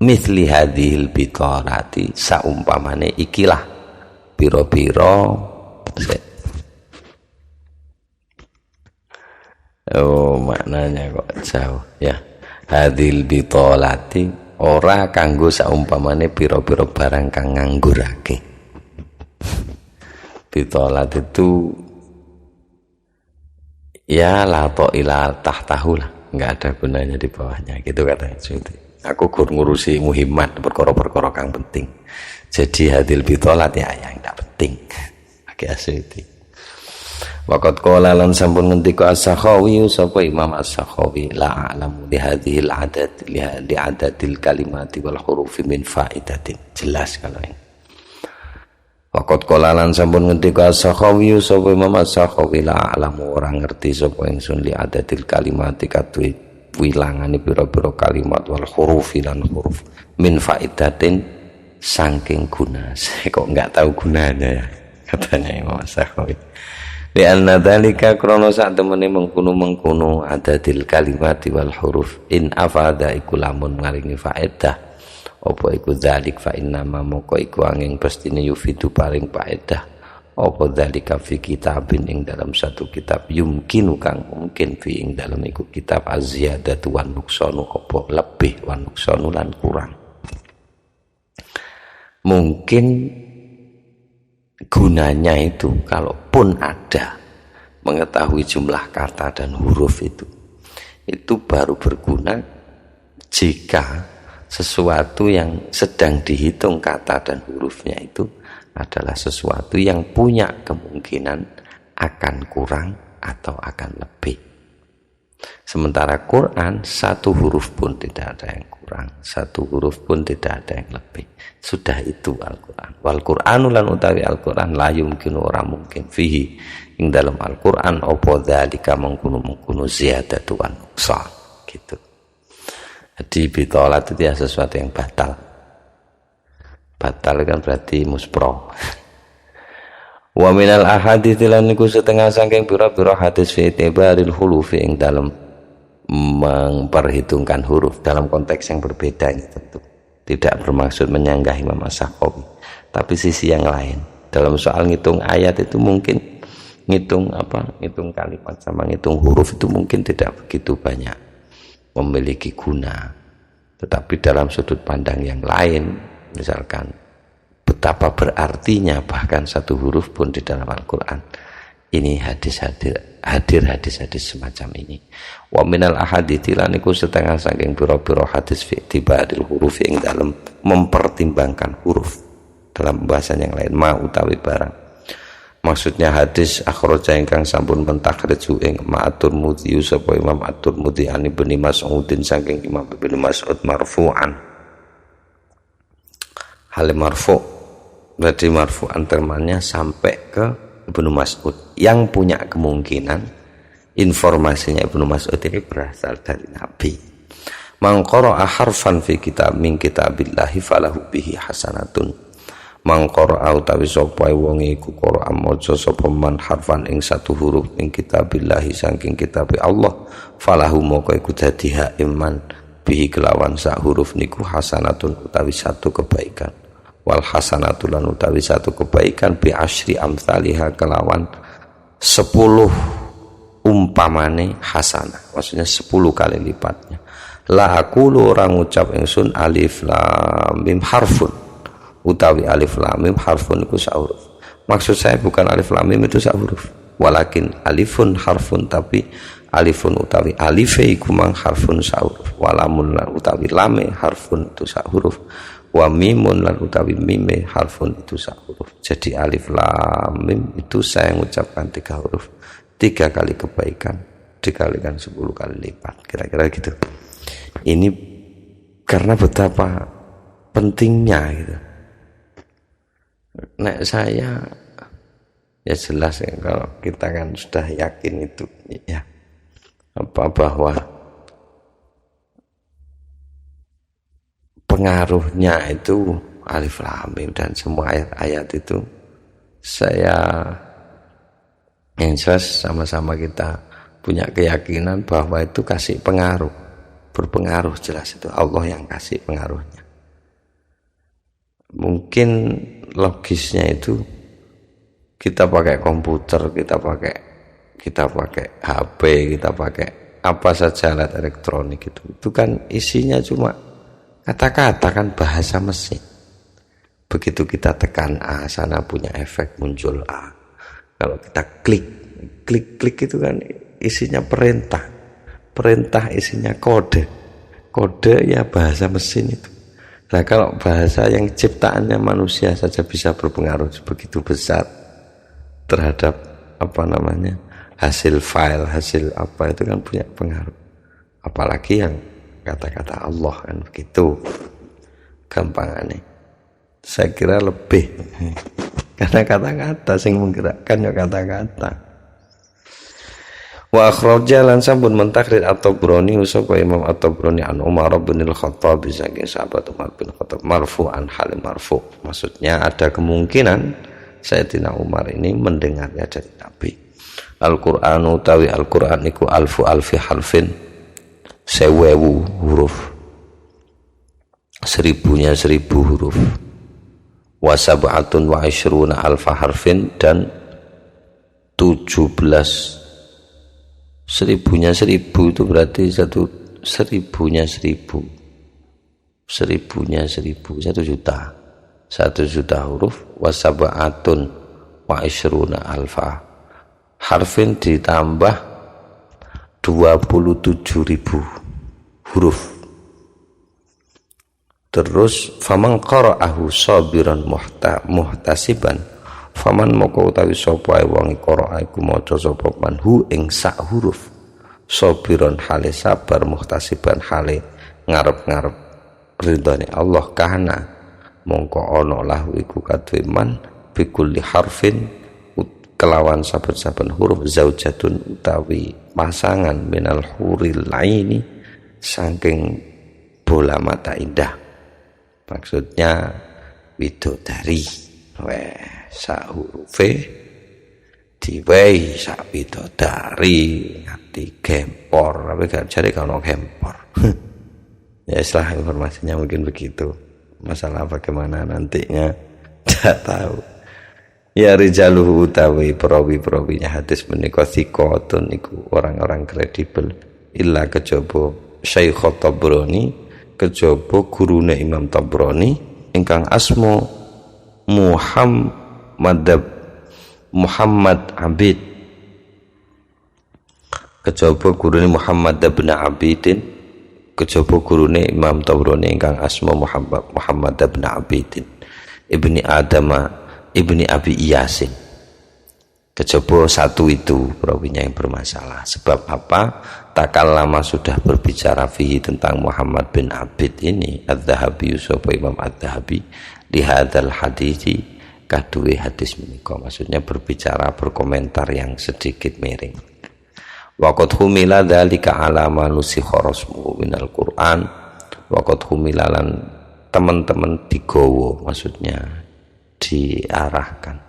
Speaker 1: mithli hadhil bitalati saumpamane ikilah pira-pira maknanya kok jauh ya hadhil bitalati ora kanggo saumpamane pira-pira barang kang nganggurake. Bitalat itu ya lato ila tahtahu lah, nggak ada gunanya di bawahnya gitu katanya Suyuti. Aku kur ngurusi muhimmat perkara-perkara kang penting. Jadi hadil bitolat ya yang tidak penting. Bagi Suyuti. Waqat qala lan sampun ngendika As-Sakhawi sapa Imam As-Sakhawi la a'lamu li hadhil adad li adadil kalimati wal hurufi min faidatin. Jelas kalau ini. Waqat qala lan sampun ngendika As-Sakhawi sapa Imam As-Sakhawi la alamu ora ngerti sapa ingsun li adadil kalimati kadue wilangane pira-pira kalimat wal huruf lan huruf min faidatin saking guna. Saya kok enggak tahu gunanya ya katanya Imam As-Sakhawi. Di anna dzalika krana sak temene mengkono adadil kalimati wal huruf in afada iku lamun maringi faedah apa iku dzalik fa inna ma moko iku angin pastine yufidu paring faedah apa dzalika fi kitabin ing dalam satu kitab yumkinu kang mungkin fi ing dalam iku kitab az-ziyadatu wan nuqsanu apa lebih wan nuqsanu lan kurang mungkin gunanya itu kalaupun ada mengetahui jumlah kata dan huruf itu baru berguna jika sesuatu yang sedang dihitung kata dan hurufnya itu adalah sesuatu yang punya kemungkinan akan kurang atau akan lebih. Sementara Quran satu huruf pun tidak ada yang kurang, satu huruf pun tidak ada yang lebih. Sudah itu Al-Quran. Wal Qur'anu lan utawi Al-Quran la yumkinu ora mungkin fihi ing dalam Al-Quran apa dzalika mengkono ziyadatu wan nuqsan gitu. Jadi bitolat itu ya sesuatu yang batal. Batal kan berarti muspro. Wa minal ahadits lan niku setengah saking pira-pira hadis fi itibaril hulufi ing dalam memperhitungkan huruf dalam konteks yang berbeda ini tentu. Tidak bermaksud menyanggah Imam As-Sakhawi, tapi sisi yang lain. Dalam soal ngitung ayat itu mungkin ngitung kalimat sama ngitung huruf itu mungkin tidak begitu banyak memiliki guna. Tetapi dalam sudut pandang yang lain, misalkan betapa berartinya bahkan satu huruf pun di dalam Al-Quran. Ini hadir hadis-hadis semacam ini. Wa minal ahadithi lan iku setengah saking pira-pira hadis fi tibaril huruf yang dalam mempertimbangkan huruf. Dalam pembahasan yang lain, ma utawi barang. Maksudnya hadis akhraja ingkang sampun mentakhriju ing ma'atur mudhi sapa Imam At-Tirmidzi an Ibnu Mas'udin saking Imam Ibnu Mas'ud marfu'an. Hal marfu' berarti marfu'an termannya sampai ke Ibnu Mas'ud yang punya kemungkinan informasinya Ibnu Mas'ud ini berasal dari Nabi. Man qara'a harfan fi kitab min kitabillahi falahu bihi hasanatun. Man qara'a utawi sapa wong iku qara'a maca sapa man harfan ing satu huruf ing kitabillahi saking kitab Allah falahu moko iku dadi iman bihi kelawan sak huruf niku hasanatun utawi satu kebaikan. Wal hasanatu lan utawi satu kebaikan bi asyri amsalihha kelawan 10 umpamane hasanah, maksudnya 10 kali lipatnya. La aqulu orang ucap ingsun alif lam mim harfun utawi alif lam mim harfun iku sak huruf. Maksud saya bukan alif lam mim itu sak huruf, walakin alifun harfun, tapi alifun utawi alife iku mang harfun sak huruf, walamun lan utawi lame harfun itu sak huruf, wa mimun lan utawi mime harfun itu sak huruf. Jadi alif lam mim itu saya mengucapkan 3 huruf, 3 kali kebaikan dikalikan 10 kali lipat, kira-kira gitu. Ini karena betapa pentingnya gitu. Nek saya ya jelas ya, kalau kita kan sudah yakin itu ya bahwa pengaruhnya itu alif lam mim dan semua ayat-ayat itu, saya yang jelas sama-sama kita punya keyakinan bahwa itu kasih pengaruh, berpengaruh, jelas itu Allah yang kasih pengaruhnya. Mungkin logisnya itu kita pakai komputer, kita pakai HP, kita pakai apa saja alat elektronik itu kan isinya cuma kata-kata, kan bahasa mesin. Begitu kita tekan A, sana punya efek muncul A. Kalau kita klik itu kan isinya perintah isinya kode ya bahasa mesin itu. Nah kalau bahasa yang ciptaannya manusia saja bisa berpengaruh begitu besar terhadap hasil file, hasil apa itu kan punya pengaruh. Apalagi yang kata-kata Allah kan begitu gampangannya. Saya kira lebih karena kata-kata sing menggerakkan ya kata-kata. Wa akhraja lan sampun mentakrir At-Tabrani sapa Imam At-Tabrani an Umar bin Al-Khattab saking sahabat Umar bin Khattab marfu'an hal marfu'. Maksudnya ada kemungkinan Sayyidina Umar ini mendengarnya dari Nabi. Al-Qur'an utawi Al-Qur'an iku alfi harfin, 1000 huruf, 1000-nya 1000 huruf. Wa sab'atun wa ishruna alfa harfin, dan 17, 1000-nya 1000 itu berarti 1000-nya 1000, 1000-nya 1000, 1 juta, 1 juta huruf. Wa sab'atun wa ishruna alfa harfin ditambah 27.000 huruf. Terus faman qara'ahu sabiran muhtasiban, faman moko utawi sapa wong qara'a iku maca sapa man hu ing sak huruf, sabiran hale sabar, muhtasiban hale ngarep-ngarep ridhone Allah, kana mongko ana lahu iku kadhe man bikulli harfin kelawan saben-saben huruf zaujatun utawi pasangan minal huril laini saking bola mata indah. Maksudnya widodari, sak hurufe diwehi sak bidodari ngati gempor, tapi gak jare kalau gempor. Ya istilah informasinya mungkin begitu. Masalah bagaimana nantinya tidak tahu. Ya rijaluhu utawi perawi-perawinya hadis menika thiqatun iku orang-orang kredibel illa kejaba Syekh Tabrani, kejaba gurune Imam Tabrani ingkang asma Muhammad Abid, kejaba gurune Muhammad bin Abidin, kejaba gurune Imam Tabrani ingkang asma Muhammad bin Abidin ibni Adama ibni Abi Iyasin. Kejaba satu itu perawinya yang bermasalah. Sebab apa? Takallama sudah berbicara fihi tentang Muhammad bin Abid ini Adz-Dzahabi sapa Imam Adz-Dzahabi di hadzal hadisi kaduwe hadis menika, maksudnya berbicara berkomentar yang sedikit miring. Waqad humila dzalika ala ma nusikha rasmuhu minal Qur'an. Waqad humilalan teman-teman digawa, maksudnya diarahkan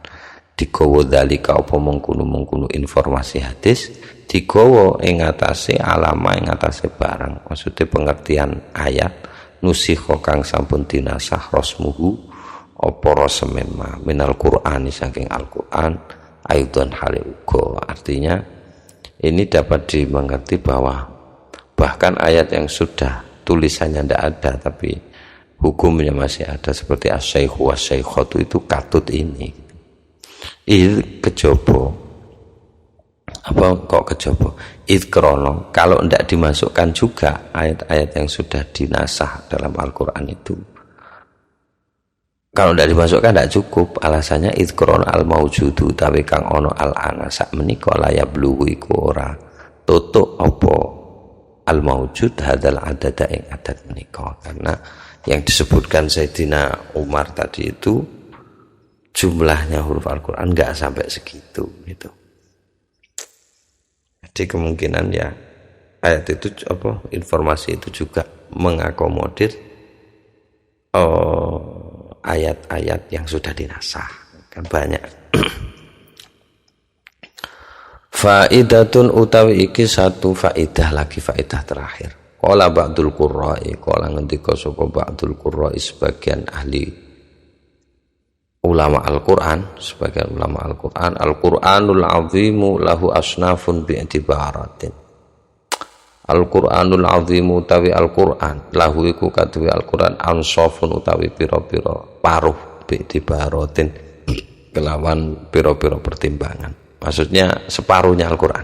Speaker 1: digawa dzalika apa mengkono-mengkono informasi hadis digawa ing atase alama ing atase barang, maksudnya pengertian ayat nusikha kang sampun dinasah rasmuhu apa raseme minal Qur'ani saking Al-Qur'an aidan hale uga. Artinya ini dapat dimengerti bahwa bahkan ayat yang sudah tulisannya tidak ada tapi hukumnya masih ada, seperti asy-syaikhu wasy-syaikhatu itu katut ini. Itu kejaba. Apa kok kejaba? Idkrono kalau tidak dimasukkan juga ayat-ayat yang sudah dinasah dalam Al-Qur'an itu. Kalau tidak dimasukkan tidak cukup, alasannya idkrono al-maujudu tapi kang ono al-ana sak menika layabluhu iku ora tutuk apa al-maujud hadal adada ing adat menika, karena yang disebutkan Sayyidina Umar tadi itu jumlahnya huruf Al-Quran nggak sampai segitu gitu. Jadi kemungkinan ya ayat itu apa informasi itu juga mengakomodir ayat-ayat yang sudah dinasah, kan banyak. Faidatun utawi iki satu faidah lagi, faidah terakhir. Qala ba'dul qurra'i, qala ngendika sapa ba'dul qurra'i sebagian ahli ulama Al-Qur'an, sebagian ulama Al-Qur'an, Al-Qur'anul azimu lahu asnafun bi'tibaratin. Al-Qur'anul azimu utawi Al-Qur'an lahu iku kaduwe Al-Qur'an ansafun utawi pira-pira paruh bi'tibaratin kelawan pira-pira pertimbangan. Maksudnya separuhnya Al-Qur'an.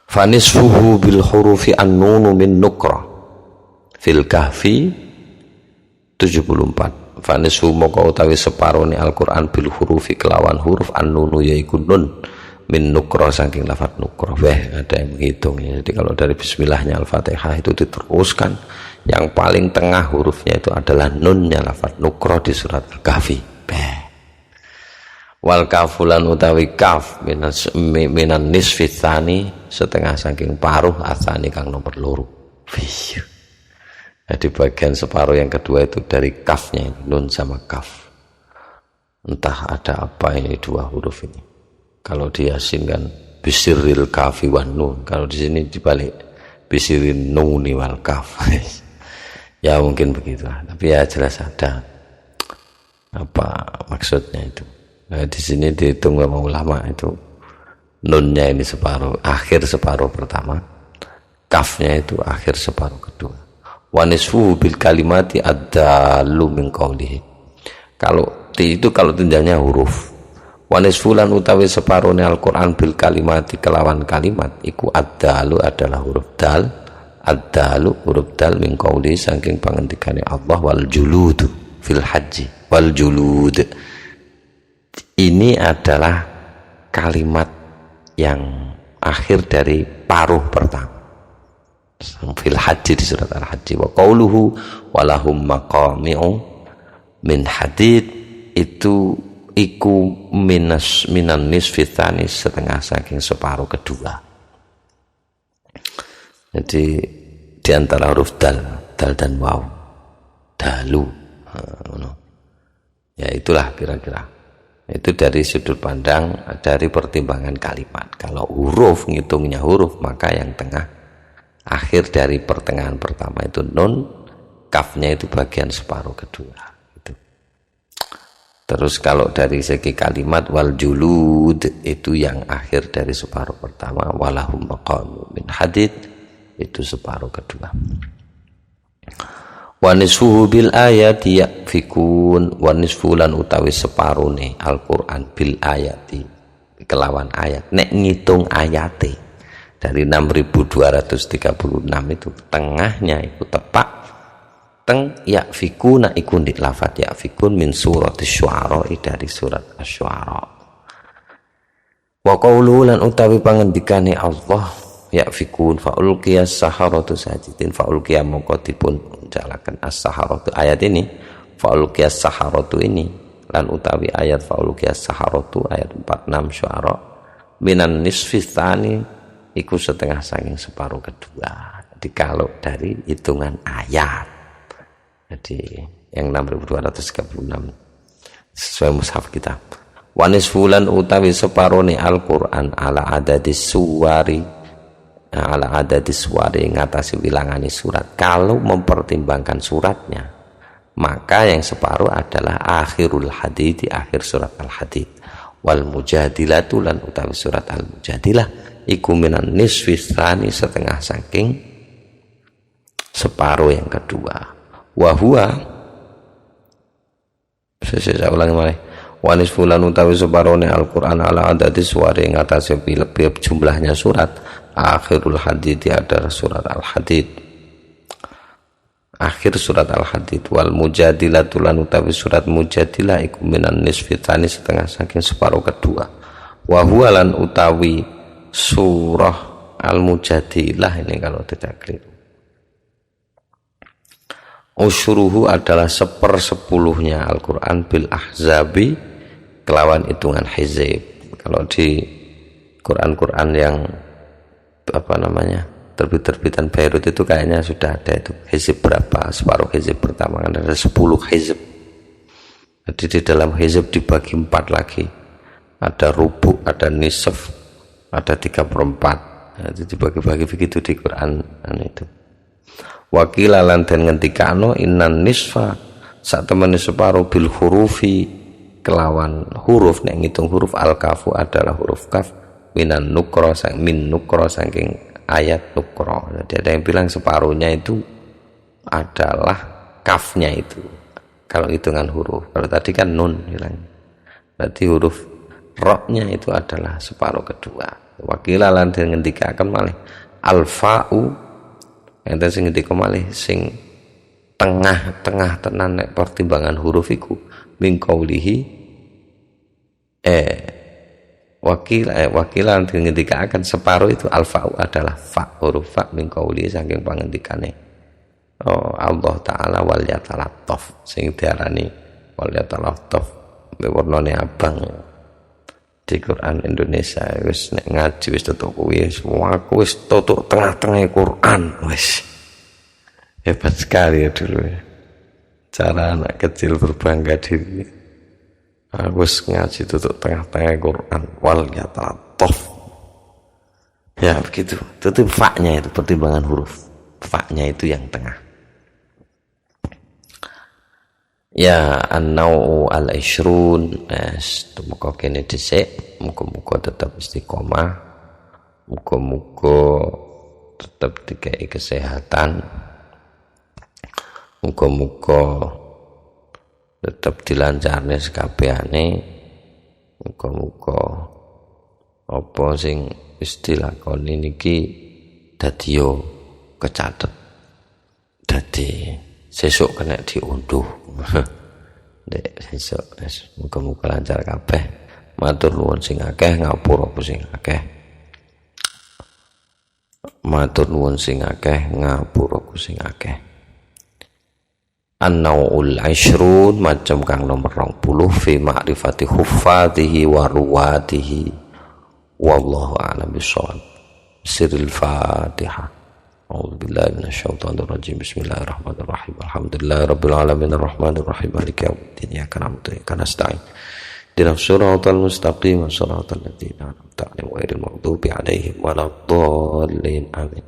Speaker 1: Fanisfuhu bil hurufi an-nunu min nukra fil kahfi 74. Fanisfu moko utawi separone Al-Qur'an bil hurufi kelawan huruf an-nunu yaiku nun min nukra saking lafaz nukra. Ada yang menghitung ya. Jadi kalau dari bismillahnya Al-Fatihah itu diteruskan, yang paling tengah hurufnya itu adalah nunnya lafaz nukra di surat Al-Kahfi. Wal kafulan utawi kaf minan nisfi tsani setengah saking paruh asani kang nomor loro. Jadi bagian separuh yang kedua itu dari kafnya, nun sama kaf. Entah ada apa ini dua huruf ini. Kalau di Yasin kan bisiril kafi wan nun, kalau di sini dibalik bisirin nuni wal kaf. Ya mungkin begitu, tapi ya jelas ada apa maksudnya itu. Nah, di sini dihitung sama ulama itu nunnya ini separuh, akhir separuh pertama, kafnya itu akhir separuh kedua. Wa nisfuhu bil kalimati ad-dallu min qawlihi. Kalau itu kalau tinjaunya huruf. Wa nisfulan utawi separuhne Al-Qur'an bil kalimati kelawan kalimat iku ad-dallu adalah huruf dal, ad-dallu huruf dal min qawlihi saking pangendikane Allah wal julud fil haji wal julud. Ini adalah kalimat yang akhir dari paruh pertama fil haji di surat Al-Haji. Wa qauluhu walahum maqami'u min hadid itu iku minan nisfi tsani setengah saking separuh kedua. Jadi di antara huruf dal dan waw, dalu, ya itulah kira-kira Itu dari sudut pandang, dari pertimbangan kalimat. Kalau huruf, ngitungnya huruf, maka yang tengah akhir dari pertengahan pertama itu nun, kafnya itu bagian separuh kedua gitu. Terus kalau dari segi kalimat wal julud, itu yang akhir dari separuh pertama, walahum maqamu min hadid, itu separuh kedua. Wa nisfuhu bil ayati yakfikun, wa nisfulan utawi separone Al-Qur'an bil ayati kelawan ayat. Nek ngitung ayate dari 6236 itu tengahnya itu tepak teng yakfikuna iku ndik lafat yakfikun min surat asy-syu'ara, dari surat asy-syu'ara. Wa qauluhu lan utawi pangendikane Allah yakfikun faulqiyas saharatu sajidin, faulqiya mongko dipun jalakan as-saharatu, ayat ini faulqiyas saharatu ini lan utawi ayat faulqiyas saharatu ayat 46 Syu'ara minan nisfi tsani iku setengah saking separuh kedua. Jadi kalau dari hitungan ayat, jadi yang 6236 sesuai mushaf kita. Wa nisfulan utawi separone Al-Qur'an ala adadis suwari, ala adadis suwari ngatasi wilangani surat. Kalau mempertimbangkan suratnya, maka yang separuh adalah akhirul hadid, akhir surat Al-Hadid. Wal mujadilatu lan utawi surat Al-Mujadilah iku minan nisfi tsani setengah saking separuh yang kedua. Wa huwa, saya ulangi malih, wa nisfulan utawi separone Al-Qur'an ala adadis suwari ngatasi jumlahnya surat akhirul hadid, adalah surat Al-Hadid, akhir surat Al-Hadid. Wal mujadilatu lan utawi surat Mujadilah iku minan nisfi tsani setengah saking separuh kedua. Wa huwa lan utawi surah Al-Mujadilah ini kalau tidak keliru, usyuruhu adalah 1/10 Al-Quran bil ahzabi kelawan hitungan hizib. Kalau di Quran yang apa namanya terbit-terbitan Beirut itu kayaknya sudah ada itu hizib berapa, separuh hizib pertama kan ada 10 hizib. Jadi di dalam hizib dibagi 4 lagi, ada rubu', ada nisf, ada 3/4. Jadi dibagi-bagi begitu di Quran itu. Wakila lan den ngendikano innan nisfa sak temene separuh bil hurufi kelawan huruf, nek ngitung huruf al-kafu adalah huruf kaf minan nukra min nukra saking ayat nukra. Jadi ada yang bilang separuhnya itu adalah kafnya itu kalau hitungan huruf. Kalau tadi kan nun bilang, berarti huruf roknya itu adalah separuh kedua. Wakila lan den ngendikaken malih al-fa'u yang sing ngendika malih sing tengah-tengah tenan nek pertimbangan huruf iku min qaulihi wakilan ngendika akan separuh itu al-fa'u adalah fa, huruf fa min qaulihi saking pangendikane Allah taala wal yatalattaf, sing diarani wal yatalattaf warnane abang di Quran Indonesia. Wis nek ngaji wis tutuk kuwi aku wis tutuk tengah-tengah Quran, wis hebat sekali ya dulu ya. Cara anak kecil berbangga diri, aku wis ngaji tutuk tengah-tengah Quran wal yatalattaf ya begitu. Itu fa-nya itu pertimbangan huruf, fa-nya itu yang tengah. Ya an-nau'u al-ishrun, muka kene dhisik, muga-muga tetap istiqomah, muga-muga tetap dikai kesehatan, muga-muga tetap dilancarne sekabehane, muga-muga apa sing wis dilakoni niki dadi yo kecatet, dadi sesuk kena diunduh. Dek sesuk muga-muga lancar kabeh. Matur nuwun sing akeh, ngapura sing akeh. Matur nuwun sing akeh, ngapura sing akeh. An-nau'ul ishrun macam kang nomor 20 fi ma'rifati huffadhihi wa ruwatihi. Wallahu a'lam bishawab. Sirril Fatihah. A'udzubillahi minasyaitonir rajim. Bismillahirrahmanirrahim. Alhamdulillahirabbil alamin arrahmanirrahim maliki yaumiddin. Iyyaka na'budu wa iyyaka nasta'in. ihdinas siratal mustaqim siratal ladzina an'amta 'alaihim ghairil maghdubi 'alaihim waladdallin amin.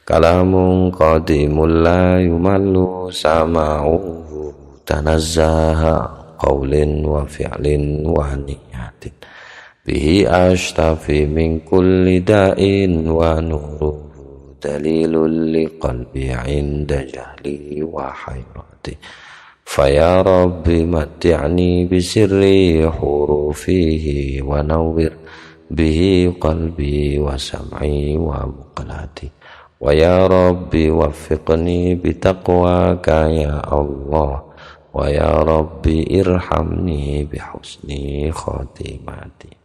Speaker 1: Kalamun qadimul la yumallu sama'uhu tanazzaha qaulin wa fi'lin wa niyatin bihi ashtafi min kulli da'in wa nuruhu dalilul liqalbi 'inda jahli wa hayrati faya rabbi matti'ni bisirri hurufihi wa nawwir bihi qalbi wa sam'i wa muqlati wa ya rabbi waffiqni bitaqwaka ya Allah wa ya rabbi irhamni bihusni khatimati.